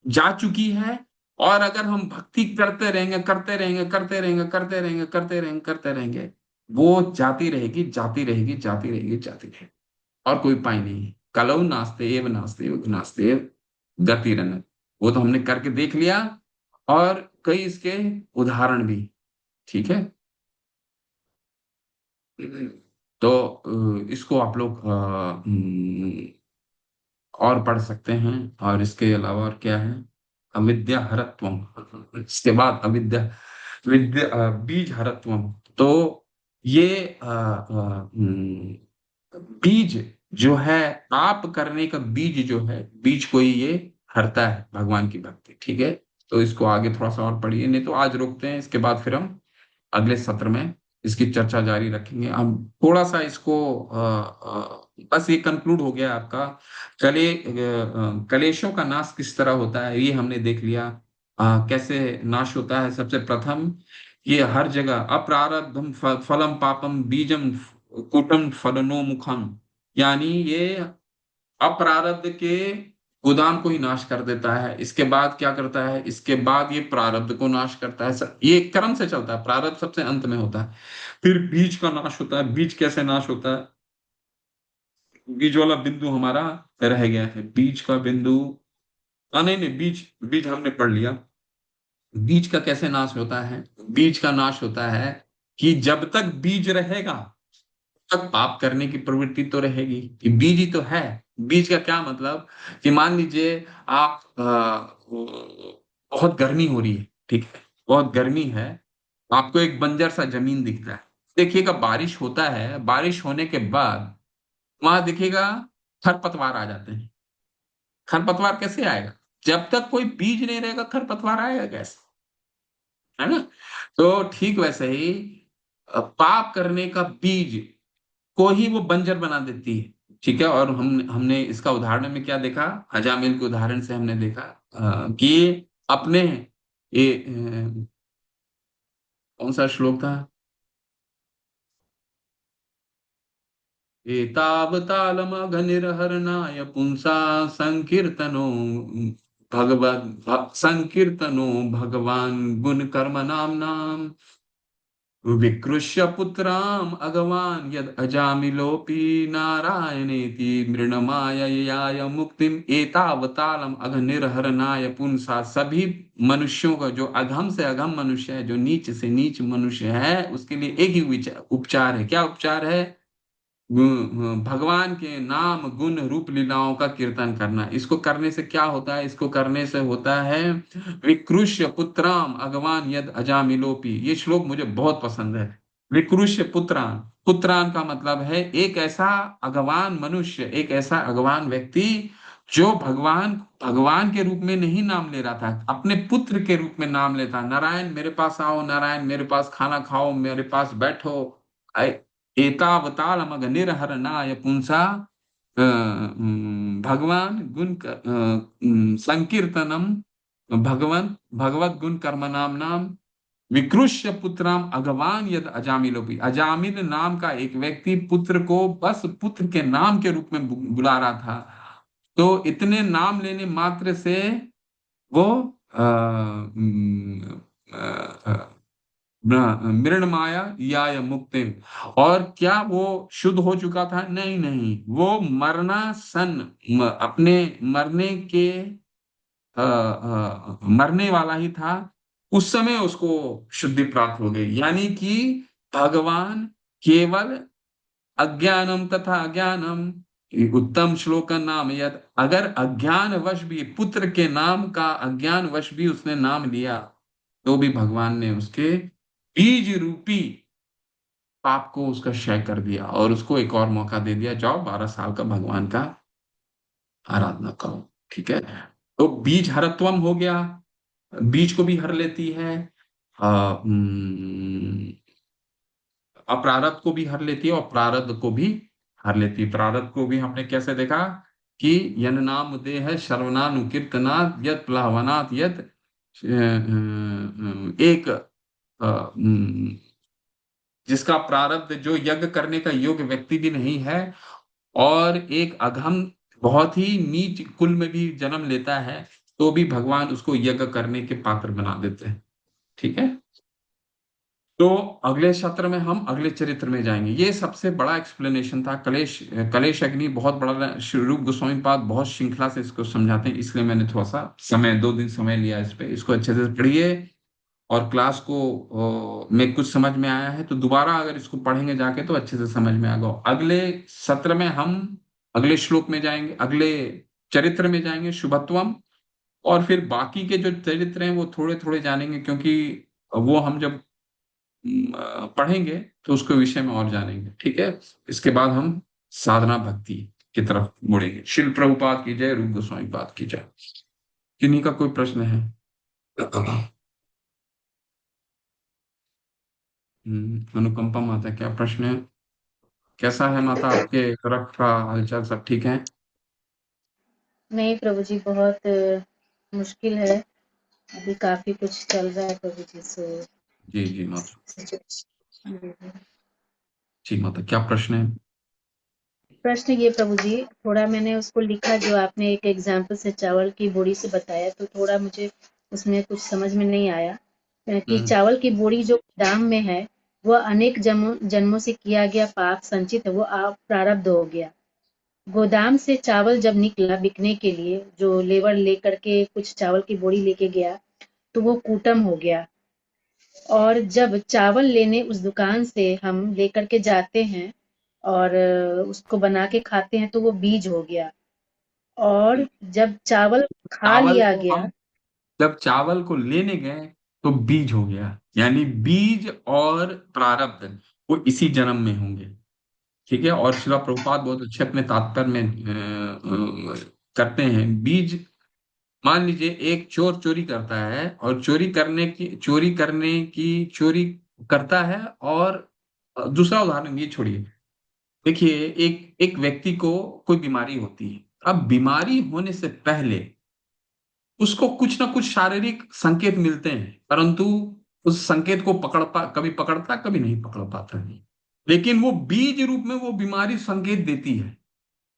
जा चुकी है। और अगर हम भक्ति करते रहेंगे, करते रहेंगे, करते रहेंगे, करते रहेंगे, करते रहेंगे, करते रहेंगे, वो जाती रहेगी, जाती रहेगी, जाती रहेगी, जाती रहेगी, और कोई उपाय नहीं है। कलौ नास्ते एव नास्ते एव नास्ते एव गतिरन। वो तो हमने करके देख लिया, और कई इसके उदाहरण भी। ठीक है। तो इसको आप लोग और पढ़ सकते हैं। और इसके अलावा और क्या है? अविद्या हरत्वम, इसके बाद अविद्या बीज हरत्वम। तो ये बीज जो है, पाप करने का बीज जो है, बीज को ही ये हरता है भगवान की भक्ति। ठीक है। तो इसको आगे थोड़ा सा और पढ़िए, नहीं तो आज रोकते हैं, इसके बाद फिर हम अगले सत्र में इसकी चर्चा जारी रखेंगे। हम थोड़ा सा इसको बस ये कंक्लूड हो गया आपका। कलेशों का नाश किस तरह होता है ये हमने देख लिया। कैसे नाश होता है? सबसे प्रथम, ये हर जगह अप्रारब्धम फलम पापम बीजम कूटम फलनो मुखम, यानी ये अप्रारब्ध के गोदाम को ही नाश कर देता है। इसके बाद क्या करता है? इसके बाद ये प्रारब्ध को नाश करता है। ये क्रम से चलता है, प्रारब्ध सबसे अंत में होता है। फिर बीज का नाश होता है। बीज कैसे नाश होता है? बीज वाला बिंदु हमारा रह गया है, बीज का बिंदु। नहीं नहीं, बीज बीज हमने पढ़ लिया। बीज का कैसे नाश होता है? बीज का नाश होता है कि जब तक बीज रहेगा तक पाप करने की प्रवृत्ति तो रहेगी। कि बीज ही तो है। बीज का क्या मतलब? कि मान लीजिए आप बहुत गर्मी हो रही है, ठीक है, बहुत गर्मी है, आपको एक बंजर सा जमीन दिखता है। देखिएगा बारिश होता है, बारिश होने के बाद वहां देखिएगा खरपतवार आ जाते हैं। खरपतवार कैसे आएगा? जब तक कोई बीज नहीं रहेगा खरपतवार आएगा कैसे? है ना? तो ठीक वैसे ही पाप करने का बीज को ही वो बंजर बना देती है। ठीक है। और हमने इसका उदाहरण में क्या देखा? अजामिल के उदाहरण से हमने देखा कि अपने ये कौन सा श्लोक था? एतावतालमघनिर्हरणाय पुंसा संकीर्तनो संकीर्तनो भगवान गुण कर्म नाम विकृष्य पुत्राम अगवान यद अजामिलोपि नारायणेति मृणमाययाय मुक्तिम एतावतालम अघनिर्हरणाय पुंसा। सभी मनुष्यों का, जो अधम से अधम मनुष्य है, जो नीच से नीच मनुष्य है, उसके लिए एक ही उपचार है। क्या उपचार है? भगवान के नाम गुण रूप लीलाओं का कीर्तन करना। इसको करने से क्या होता है? इसको करने से होता है विकृष्य पुत्राम अगवान यद अजामिलोपि। ये श्लोक मुझे बहुत पसंद है। विकृष्य पुत्रान, पुत्रान का मतलब है एक ऐसा अगवान मनुष्य, एक ऐसा अगवान व्यक्ति जो भगवान भगवान के रूप में नहीं नाम ले रहा था, अपने पुत्र के रूप में नाम लेता। नारायण मेरे पास आओ, नारायण मेरे पास खाना खाओ, मेरे पास बैठो। एतावतालमग निर्हरणाय पुंसा भगवान गुण संकीर्तनम भगवंत भगवत गुण कर्म नाम विकृष्य पुत्राम अगवान यद अजामिलोपि। अजामिल नाम का एक व्यक्ति पुत्र को बस पुत्र के नाम के रूप में बुला रहा था। तो इतने नाम लेने मात्र से वो मृणमाया या मुक्ति। और क्या वो शुद्ध हो चुका था? नहीं नहीं, वो अपने मरने के मरने वाला ही था। उस समय उसको शुद्धि प्राप्त हो गई। यानी कि भगवान केवल अज्ञानम तथा अज्ञानम उत्तम श्लोक का नाम यद, अगर अज्ञानवश भी पुत्र के नाम का अज्ञानवश भी उसने नाम लिया, तो भी भगवान ने उसके बीज रूपी पाप को उसका क्षय कर दिया और उसको एक और मौका दे दिया, जाओ 12 साल का भगवान का आराधना करो। ठीक है, तो बीज हरत्वम हो गया, बीज को भी हर लेती है, अप्रारब्ध को भी हर लेती है और प्रारब्ध को भी हर लेती है। प्रारब्ध को भी हमने कैसे देखा कि यन नाम देह श्रवणानु कीर्तनात् यत प्लवनात् यत एक जिसका प्रारब्ध जो यज्ञ करने का योग्य व्यक्ति भी नहीं है और एक अधम बहुत ही नीच कुल में भी जन्म लेता है, तो भी भगवान उसको यज्ञ करने के पात्र बना देते हैं। ठीक है, तो अगले सत्र में हम अगले चरित्र में जाएंगे। ये सबसे बड़ा एक्सप्लेनेशन था। कलेश कलेश अग्नि बहुत बड़ा, रूप गोस्वामी पाद बहुत श्रृंखला से इसको समझाते हैं, इसलिए मैंने थोड़ा सा समय 2 दिन समय लिया इस पे। इसको अच्छे से पढ़िए और क्लास को में कुछ समझ में आया है तो दोबारा अगर इसको पढ़ेंगे जाके तो अच्छे से समझ में आएगा। अगले सत्र में हम अगले श्लोक में जाएंगे, अगले चरित्र में जाएंगे, शुभत्वम, और फिर बाकी के जो चरित्र हैं वो थोड़े थोड़े जानेंगे, क्योंकि वो हम जब पढ़ेंगे तो उसके विषय में और जानेंगे। ठीक है, इसके बाद हम साधना भक्ति की तरफ मुड़ेंगे। शिल प्रभुपाद की जय, रूप गोस्वामी पाद की जय। किन्हीं का कोई प्रश्न है? अनुकंपा माता, क्या प्रश्न है? कैसा है माता, आपके तरफ का हालचाल सब ठीक है? नहीं प्रभु जी, बहुत मुश्किल है, अभी काफी कुछ चल रहा है प्रभु जी से। जी जी माता, जी माता, क्या प्रश्न है? प्रश्न ये प्रभु जी, थोड़ा मैंने उसको लिखा, जो आपने एक एग्जाम्पल से चावल की बोरी से बताया, तो थोड़ा मुझे उसमें कुछ समझ में नहीं आया कि चावल की बोरी जो दाम में है वह अनेक जन्मों से किया गया पाप संचित है, वो प्रारब्ध हो गया। गोदाम से चावल जब निकला बिकने के लिए, जो लेबर लेकर के कुछ चावल की बोरी लेके गया, तो वो कूटम हो गया। और जब चावल लेने उस दुकान से हम लेकर के जाते हैं और उसको बना के खाते हैं, तो वो बीज हो गया। और जब चावल खा चावल लिया को गया, हम जब चावल को लेने गए तो बीज हो गया, यानी बीज और प्रारब्ध वो इसी जन्म में होंगे। ठीक है, और शिला प्रभुपाद बहुत अच्छे अपने तात्पर्य में करते हैं। बीज, मान लीजिए एक चोर चोरी करता है और चोरी करता है, और दूसरा उदाहरण ये छोड़िए, देखिए एक एक व्यक्ति को कोई बीमारी होती है। अब बीमारी होने से पहले उसको कुछ ना कुछ शारीरिक संकेत मिलते हैं, परंतु उस संकेत को कभी पकड़ता, कभी नहीं पकड़ पाता है, लेकिन वो बीज रूप में वो बीमारी संकेत देती है।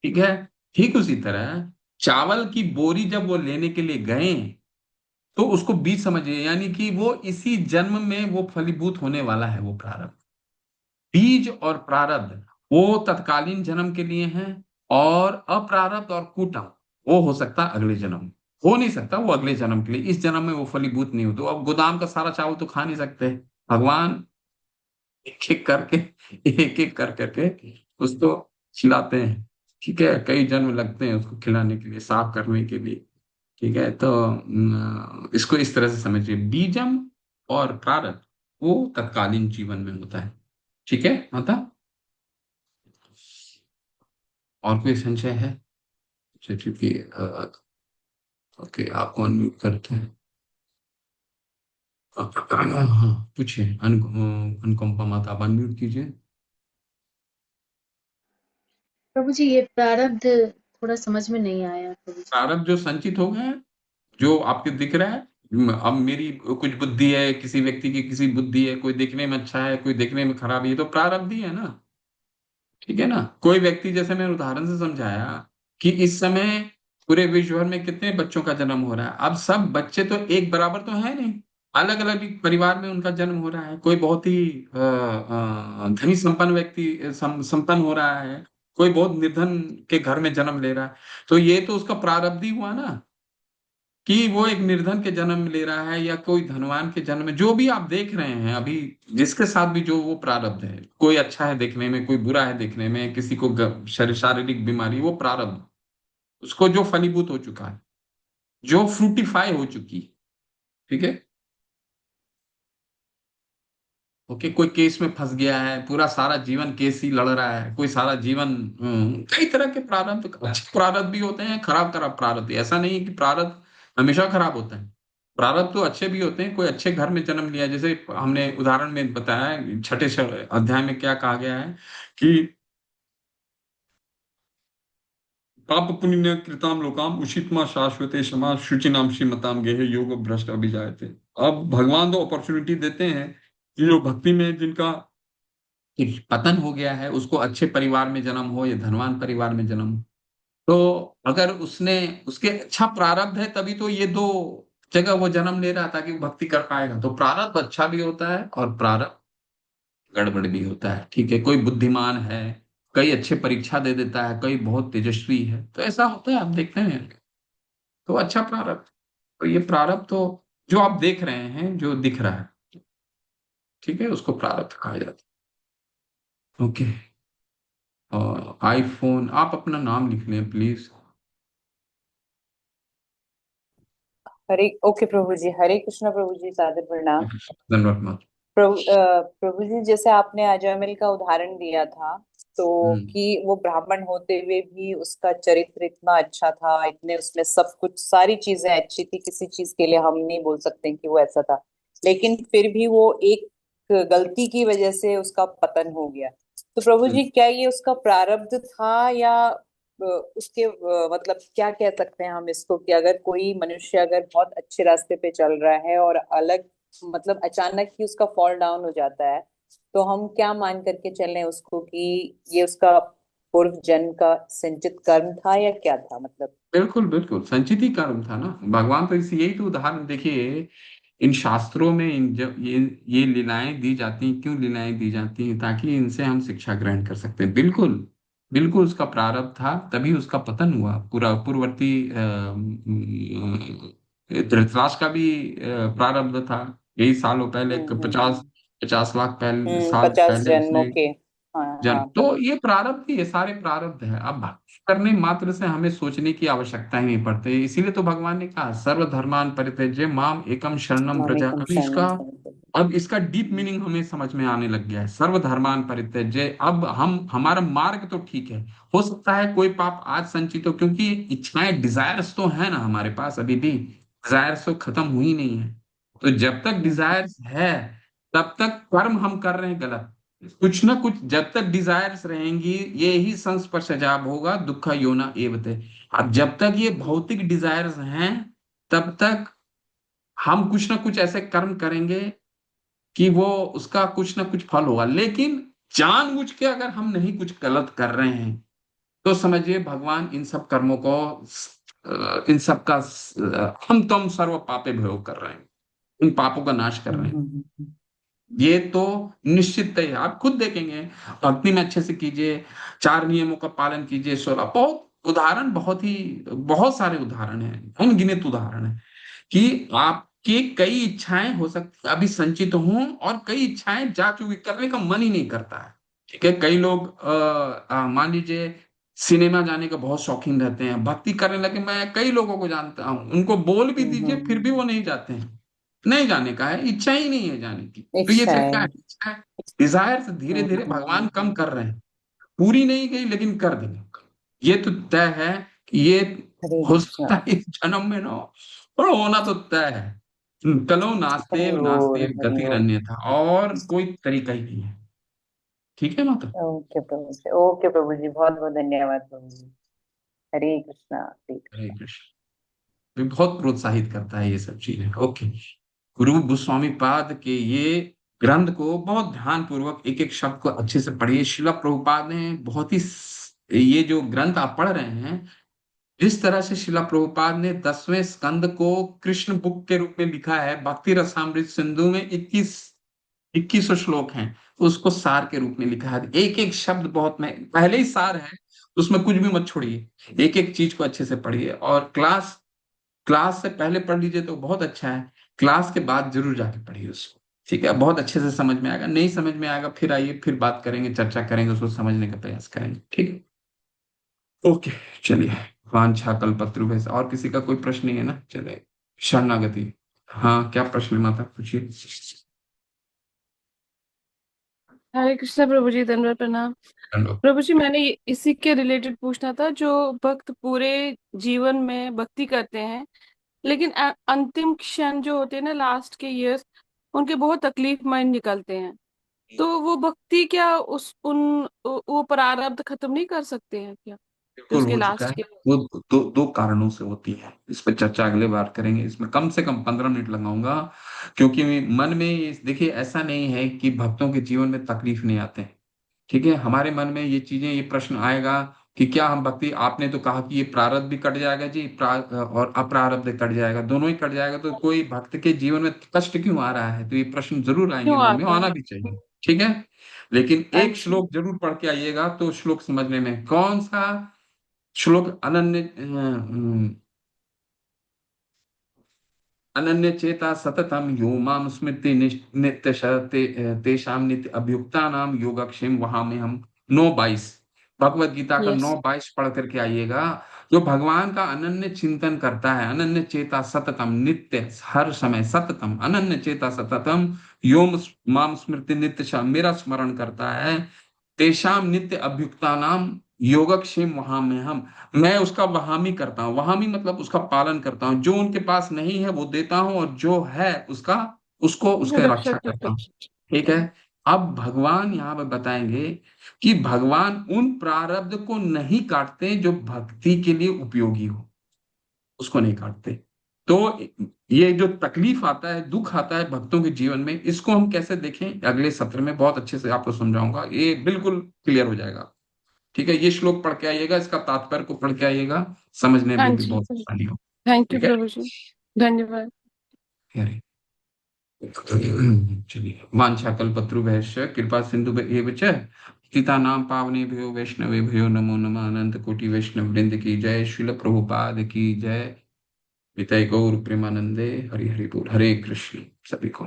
ठीक है, ठीक उसी तरह चावल की बोरी जब वो लेने के लिए गए तो उसको बीज समझिए, यानी कि वो इसी जन्म में वो फलीभूत होने वाला है, वो प्रारब्ध। बीज और प्रारब्ध वो तत्कालीन जन्म के लिए हैं, और अप्रारब्ध और कूटम वो हो सकता है अगले जन्म, हो नहीं सकता वो अगले जन्म के लिए, इस जन्म में वो फलीभूत नहीं हो। तो अब गोदाम का सारा चावल तो खा नहीं सकते, भगवान एक एक करके एक एक कर करके उसको खिलाते हैं। ठीक है, कई जन्म लगते हैं उसको खिलाने के लिए, साफ करने के लिए। ठीक है, तो इसको इस तरह से समझिए, बीजम और प्रारब्ध वो तत्कालीन जीवन में होता है। ठीक है माता, और कोई संशय है? क्योंकि ओके, आपको अनम्यूट करते हैं। हाँ पूछिए, अनुकंपा माता, आप अनम्यूट कीजिए। प्रभु जी ये प्रारब्ध थोड़ा समझ में नहीं आया प्रभु जी। प्रारब्ध जो संचित हो गए हैं, जो आपके दिख रहा है, अब मेरी कुछ बुद्धि है, किसी व्यक्ति की किसी बुद्धि है, कोई देखने में अच्छा है, कोई देखने में खराब है, ये तो प्रारब्ध ही है ना। ठीक है ना, कोई व्यक्ति, जैसे मैं उदाहरण से समझाया कि इस समय पूरे विश्व भर में कितने बच्चों का जन्म हो रहा है, अब सब बच्चे तो एक बराबर तो है नहीं, अलग अलग परिवार में उनका जन्म हो रहा है। कोई बहुत ही धनी संपन्न व्यक्ति संपन्न हो रहा है, कोई बहुत निर्धन के घर में जन्म ले रहा है, तो ये तो उसका प्रारब्ध ही हुआ ना। कि वो एक निर्धन के जन्म में ले रहा है या कोई धनवान के जन्म में, जो भी आप देख रहे हैं अभी जिसके साथ भी जो वो प्रारब्ध है, कोई अच्छा है देखने में, कोई बुरा है देखने में, किसी को शारीरिक बीमारी, वो प्रारब्ध उसको जो फलीभूत हो चुका है, जो फ्रूटिफाई हो चुकी है। ठीक है। ओके, कोई केस में फंस गया है, पूरा सारा जीवन केस ही लड़ रहा है, कोई सारा जीवन कई तरह के प्रारब्ध, अच्छे प्रारब्ध भी होते हैं, खराब खराब प्रारब्ध, ऐसा नहीं है कि प्रारब्ध हमेशा खराब होता है। प्रारब्ध तो अच्छे भी होते हैं। कोई अच्छे घर में जन्म लिया, जैसे हमने उदाहरण में बताया, छठे अध्याय में क्या कहा गया है कि पाप पुण्य कृताम लोकाम उषितमा शाश्वते क्षमा शुचिनाम श्रीमताम गेह योग भ्रष्ट अभिजायते। अब भगवान तो अपॉर्चुनिटी देते हैं कि जो भक्ति में जिनका कि पतन हो गया है, उसको अच्छे परिवार में जन्म हो या धनवान परिवार में जन्म हो, तो अगर उसने उसके अच्छा प्रारब्ध है तभी तो ये दो जगह वो जन्म ले रहा था कि वो भक्ति कर पाएगा। तो प्रारब्ध अच्छा भी होता है और प्रारब्ध गड़बड़ भी होता है। ठीक है, कोई बुद्धिमान है, कई अच्छे परीक्षा दे देता है, कई बहुत तेजस्वी है, तो ऐसा होता है, आप देखते हैं। तो अच्छा प्रारब्ध, तो ये प्रारब्ध तो जो आप देख रहे हैं, जो दिख रहा है, ठीक है, उसको प्रारब्ध कहा जाता है। ओके। आईफोन, आप अपना नाम लिख लें प्लीज। हरे ओके प्रभु जी, हरे कृष्णा प्रभु जी, सादर प्रणाम। धन्यवाद माता। प्रभु जी, जैसे आपने अजयमिल का उदाहरण दिया था, तो कि वो ब्राह्मण होते हुए भी उसका चरित्र इतना अच्छा था, इतने उसमें सब कुछ सारी चीजें अच्छी थी, किसी चीज के लिए हम नहीं बोल सकते कि वो ऐसा था, लेकिन फिर भी वो एक गलती की वजह से उसका पतन हो गया। तो प्रभु जी, क्या ये उसका प्रारब्ध था या उसके मतलब क्या कह सकते हैं हम इसको, कि अगर कोई मनुष्य अगर बहुत अच्छे रास्ते पे चल रहा है और अलग मतलब अचानक ही उसका फॉल डाउन हो जाता है, तो हम क्या मान करके चलें उसको कि ये उसका पूर्व जन्म का संचित कर्म था या क्या था मतलब? बिल्कुल बिल्कुल संचित ही कर्म था ना। भगवान तो इस यही तो उदाहरण देखिए, इन शास्त्रों में इन जब ये लीलाएं दी जाती हैं, क्यों लीलाएं दी जाती हैं? ताकि इनसे हम शिक्षा ग्रहण कर सकते हैं। बिल्कुल बिल्कुल उसका प्रारब्ध था, तभी उसका पतन हुआ। पूरा पूर्ववर्ती धृतराष्ट्र का भी प्रारब्ध था। यही सालों पहले, हम्म 50 लाख पहले साल 50 पहले जन्मों उसने के। हाँ जन, हाँ तो प्रभु। ये प्रारब्ध, ये सारे प्रारब्ध है। अब भक्ति करने मात्र से हमें सोचने की आवश्यकता ही नहीं पड़ती। इसीलिए तो भगवान ने कहा सर्वधर्मान परित्यज्य माम एकम शरणम व्रज। मामेकम शरणं प्रपद्ये। अब इसका डीप मीनिंग हमें समझ में आने लग गया है। सर्वधर्मान परित्यज्य, अब हम हमारा मार्ग तो ठीक है, हो सकता है कोई पाप आज संचित हो, क्योंकि इच्छाएं डिजायर्स तो है ना हमारे पास, अभी भी डिजायर्स तो खत्म हुई नहीं है। तो जब तक डिजायर्स है तब तक कर्म हम कर रहे हैं गलत। कुछ ना कुछ जब तक डिजायर्स रहेंगी, ये ही संस्पर्शजाब होगा दुख योना एवते। अब जब तक ये भौतिक डिजायर्स हैं तब तक हम कुछ ना कुछ ऐसे कर्म करेंगे कि वो उसका कुछ ना कुछ फल होगा। लेकिन जानबूझ के अगर हम नहीं कुछ गलत कर रहे हैं तो समझिए भगवान इन सब कर्मों को, इन सब का हम तुम सर्व पापे भयोग कर रहे हैं, इन पापों का नाश कर रहे हैं। हम्म। ये तो निश्चित है, आप खुद देखेंगे। भक्ति में अच्छे से कीजिए, 4 नियमों का पालन कीजिए, 16, बहुत उदाहरण, बहुत ही बहुत सारे उदाहरण हैं, अनगिनत उदाहरण है कि आपकी कई इच्छाएं हो सकती अभी संचित हों और कई इच्छाएं जा चुकी, करने का मन ही नहीं करता है। ठीक है, कई लोग मान लीजिए सिनेमा जाने का बहुत शौकीन रहते हैं, भक्ति करने लगे, मैं कई लोगों को जानता हूं, उनको बोल भी दीजिए फिर भी वो नहीं जाते हैं। नहीं जाने का है, इच्छा ही नहीं है जाने की। तो ये इच्छा सब क्या है। है? इच्छा, डिजायर से धीरे धीरे भगवान कम कर रहे हैं। पूरी नहीं गई लेकिन कर देंगे। ये तो तय है कि ये हरे हो कृष्णा। सकता है इस जन्म में ना हो, और होना तो तय है। कलो हरि नास्तेव बोल, नास्तेव हरि गति बोल। अन्य था, और कोई तरीका ही नहीं है। ठीक है माता। ओके प्रभु जी, ओके प्रभु जी, बहुत बहुत धन्यवाद प्रभु जी। हरे कृष्णा, हरे हरे कृष्णा। कृष्ण। भी बहुत प्रोत्साहित करता है ये सब चीजें। ओके। गुरु गोस्वामी पाद के ये ग्रंथ को बहुत ध्यान पूर्वक एक एक शब्द को अच्छे से पढ़िए। शिला प्रभुपाद ने बहुत ही ये जो ग्रंथ आप पढ़ रहे हैं, जिस तरह से शिला प्रभुपाद ने 10वें स्कंद को कृष्ण बुक के रूप में लिखा है, भक्ति रसामृत सिंधु में 21 श्लोक हैं, तो उसको सार के रूप में लिखा है। एक एक शब्द बहुत, में पहले ही सार है, उसमें कुछ भी मत छोड़िए, एक एक चीज को अच्छे से पढ़िए। और क्लास क्लास से पहले पढ़ लीजिए तो बहुत अच्छा है, क्लास के बाद जरूर जाके पढ़िए उसको। ठीक है, बहुत अच्छे से समझ में आएगा, नहीं समझ में आएगा फिर आइए, फिर बात करेंगे, चर्चा करेंगे, उसको समझने का प्रयास करेंगे। ठीक है, ओके। चलिए, वांछा कल्पत्रु वैसे और किसी का कोई प्रश्न नहीं है ना? चले, शरणागति। हाँ, क्या प्रश्न है माता, पूछिए। हरे कृष्णा प्रभु जी, दंडवत प्रणाम। हेलो। प्रभु जी, मैंने इसी के रिलेटेड पूछना था। जो भक्त पूरे जीवन में भक्ति करते हैं, लेकिन अंतिम क्षण जो होते हैं ना, लास्ट के इयर्स, उनके बहुत तकलीफमय निकलते हैं। तो वो भक्ति क्या वो प्रारब्ध खत्म नहीं कर सकते हैं क्या, जो बिल्कुल उसके हो चुका है। लास्ट के? वो दो कारणों से होती है, इस पर चर्चा अगले बार करेंगे, इसमें कम से कम 15 मिनट लगाऊंगा। क्योंकि मन में देखिए, ऐसा नहीं है कि भक्तों के जीवन में तकलीफ नहीं आते हैं। ठीक है, हमारे मन में ये चीजें, ये प्रश्न आएगा कि क्या हम भक्ति, आपने तो कहा कि ये प्रारब्ध भी कट जाएगा जी, और अप्रारब्ध कट जाएगा, दोनों ही कट जाएगा, तो कोई भक्त के जीवन में कष्ट क्यों आ रहा है? तो ये प्रश्न जरूर आएंगे क्यों मन में, आता आना है? भी चाहिए। ठीक है, लेकिन एक अच्छा। श्लोक जरूर पढ़ के आइएगा तो श्लोक समझने में, कौन सा श्लोक? अनन्य चेता सततम यो माम स्मृति नित्य तेषाम नित्य अभियुक्ता नाम योगक्षेम, वहां में हम 9:22 भगवत गीता का यस। 9:22 पढ़ करके आइएगा। जो भगवान का अनन्य चिंतन करता है, अनन्य चेता सततम, नित्य हर समय, सततम अनन्य चेता सततम यो माम स्मृति नित्य मेरा स्मरण करता है, तेषाम नित्य अभ्युक्ता नाम योगक्षेम वहां में हम, मैं उसका वहामी करता हूँ। वहामी मतलब उसका पालन करता हूँ, जो उनके पास नहीं है वो देता हूँ, और जो है उसका, उसको उसके रक्षा रक्षा करता करते हूँ। ठीक है, अब भगवान यहाँ पे बताएंगे कि भगवान उन प्रारब्ध को नहीं काटते जो भक्ति के लिए उपयोगी हो, उसको नहीं काटते। तो ये जो तकलीफ आता है, दुख आता है भक्तों के जीवन में, इसको हम कैसे देखें, अगले सत्र में बहुत अच्छे से आपको समझाऊंगा, ये बिल्कुल क्लियर हो जाएगा। ठीक है, ये श्लोक पढ़ के आइएगा, इसका तात्पर्य को पढ़ के आइएगा, समझने हाँ में भी जी। बहुत आसानी हो। थैंक यू ठीक है, प्रभु जी। धन्यवाद। अरे, चलिए, वांछा कल्पतरुभ्यश्च कृपा सिंधु एव च पतितानां पावनेभ्यो वैष्णवेभ्यो नमो नमः। अनंत कोटि वैष्णव वृंद की जय, श्रील प्रभुपाद की जय। निताई गौर प्रेमानंदे, हरि हरि बोल, हरे कृष्ण सभी को।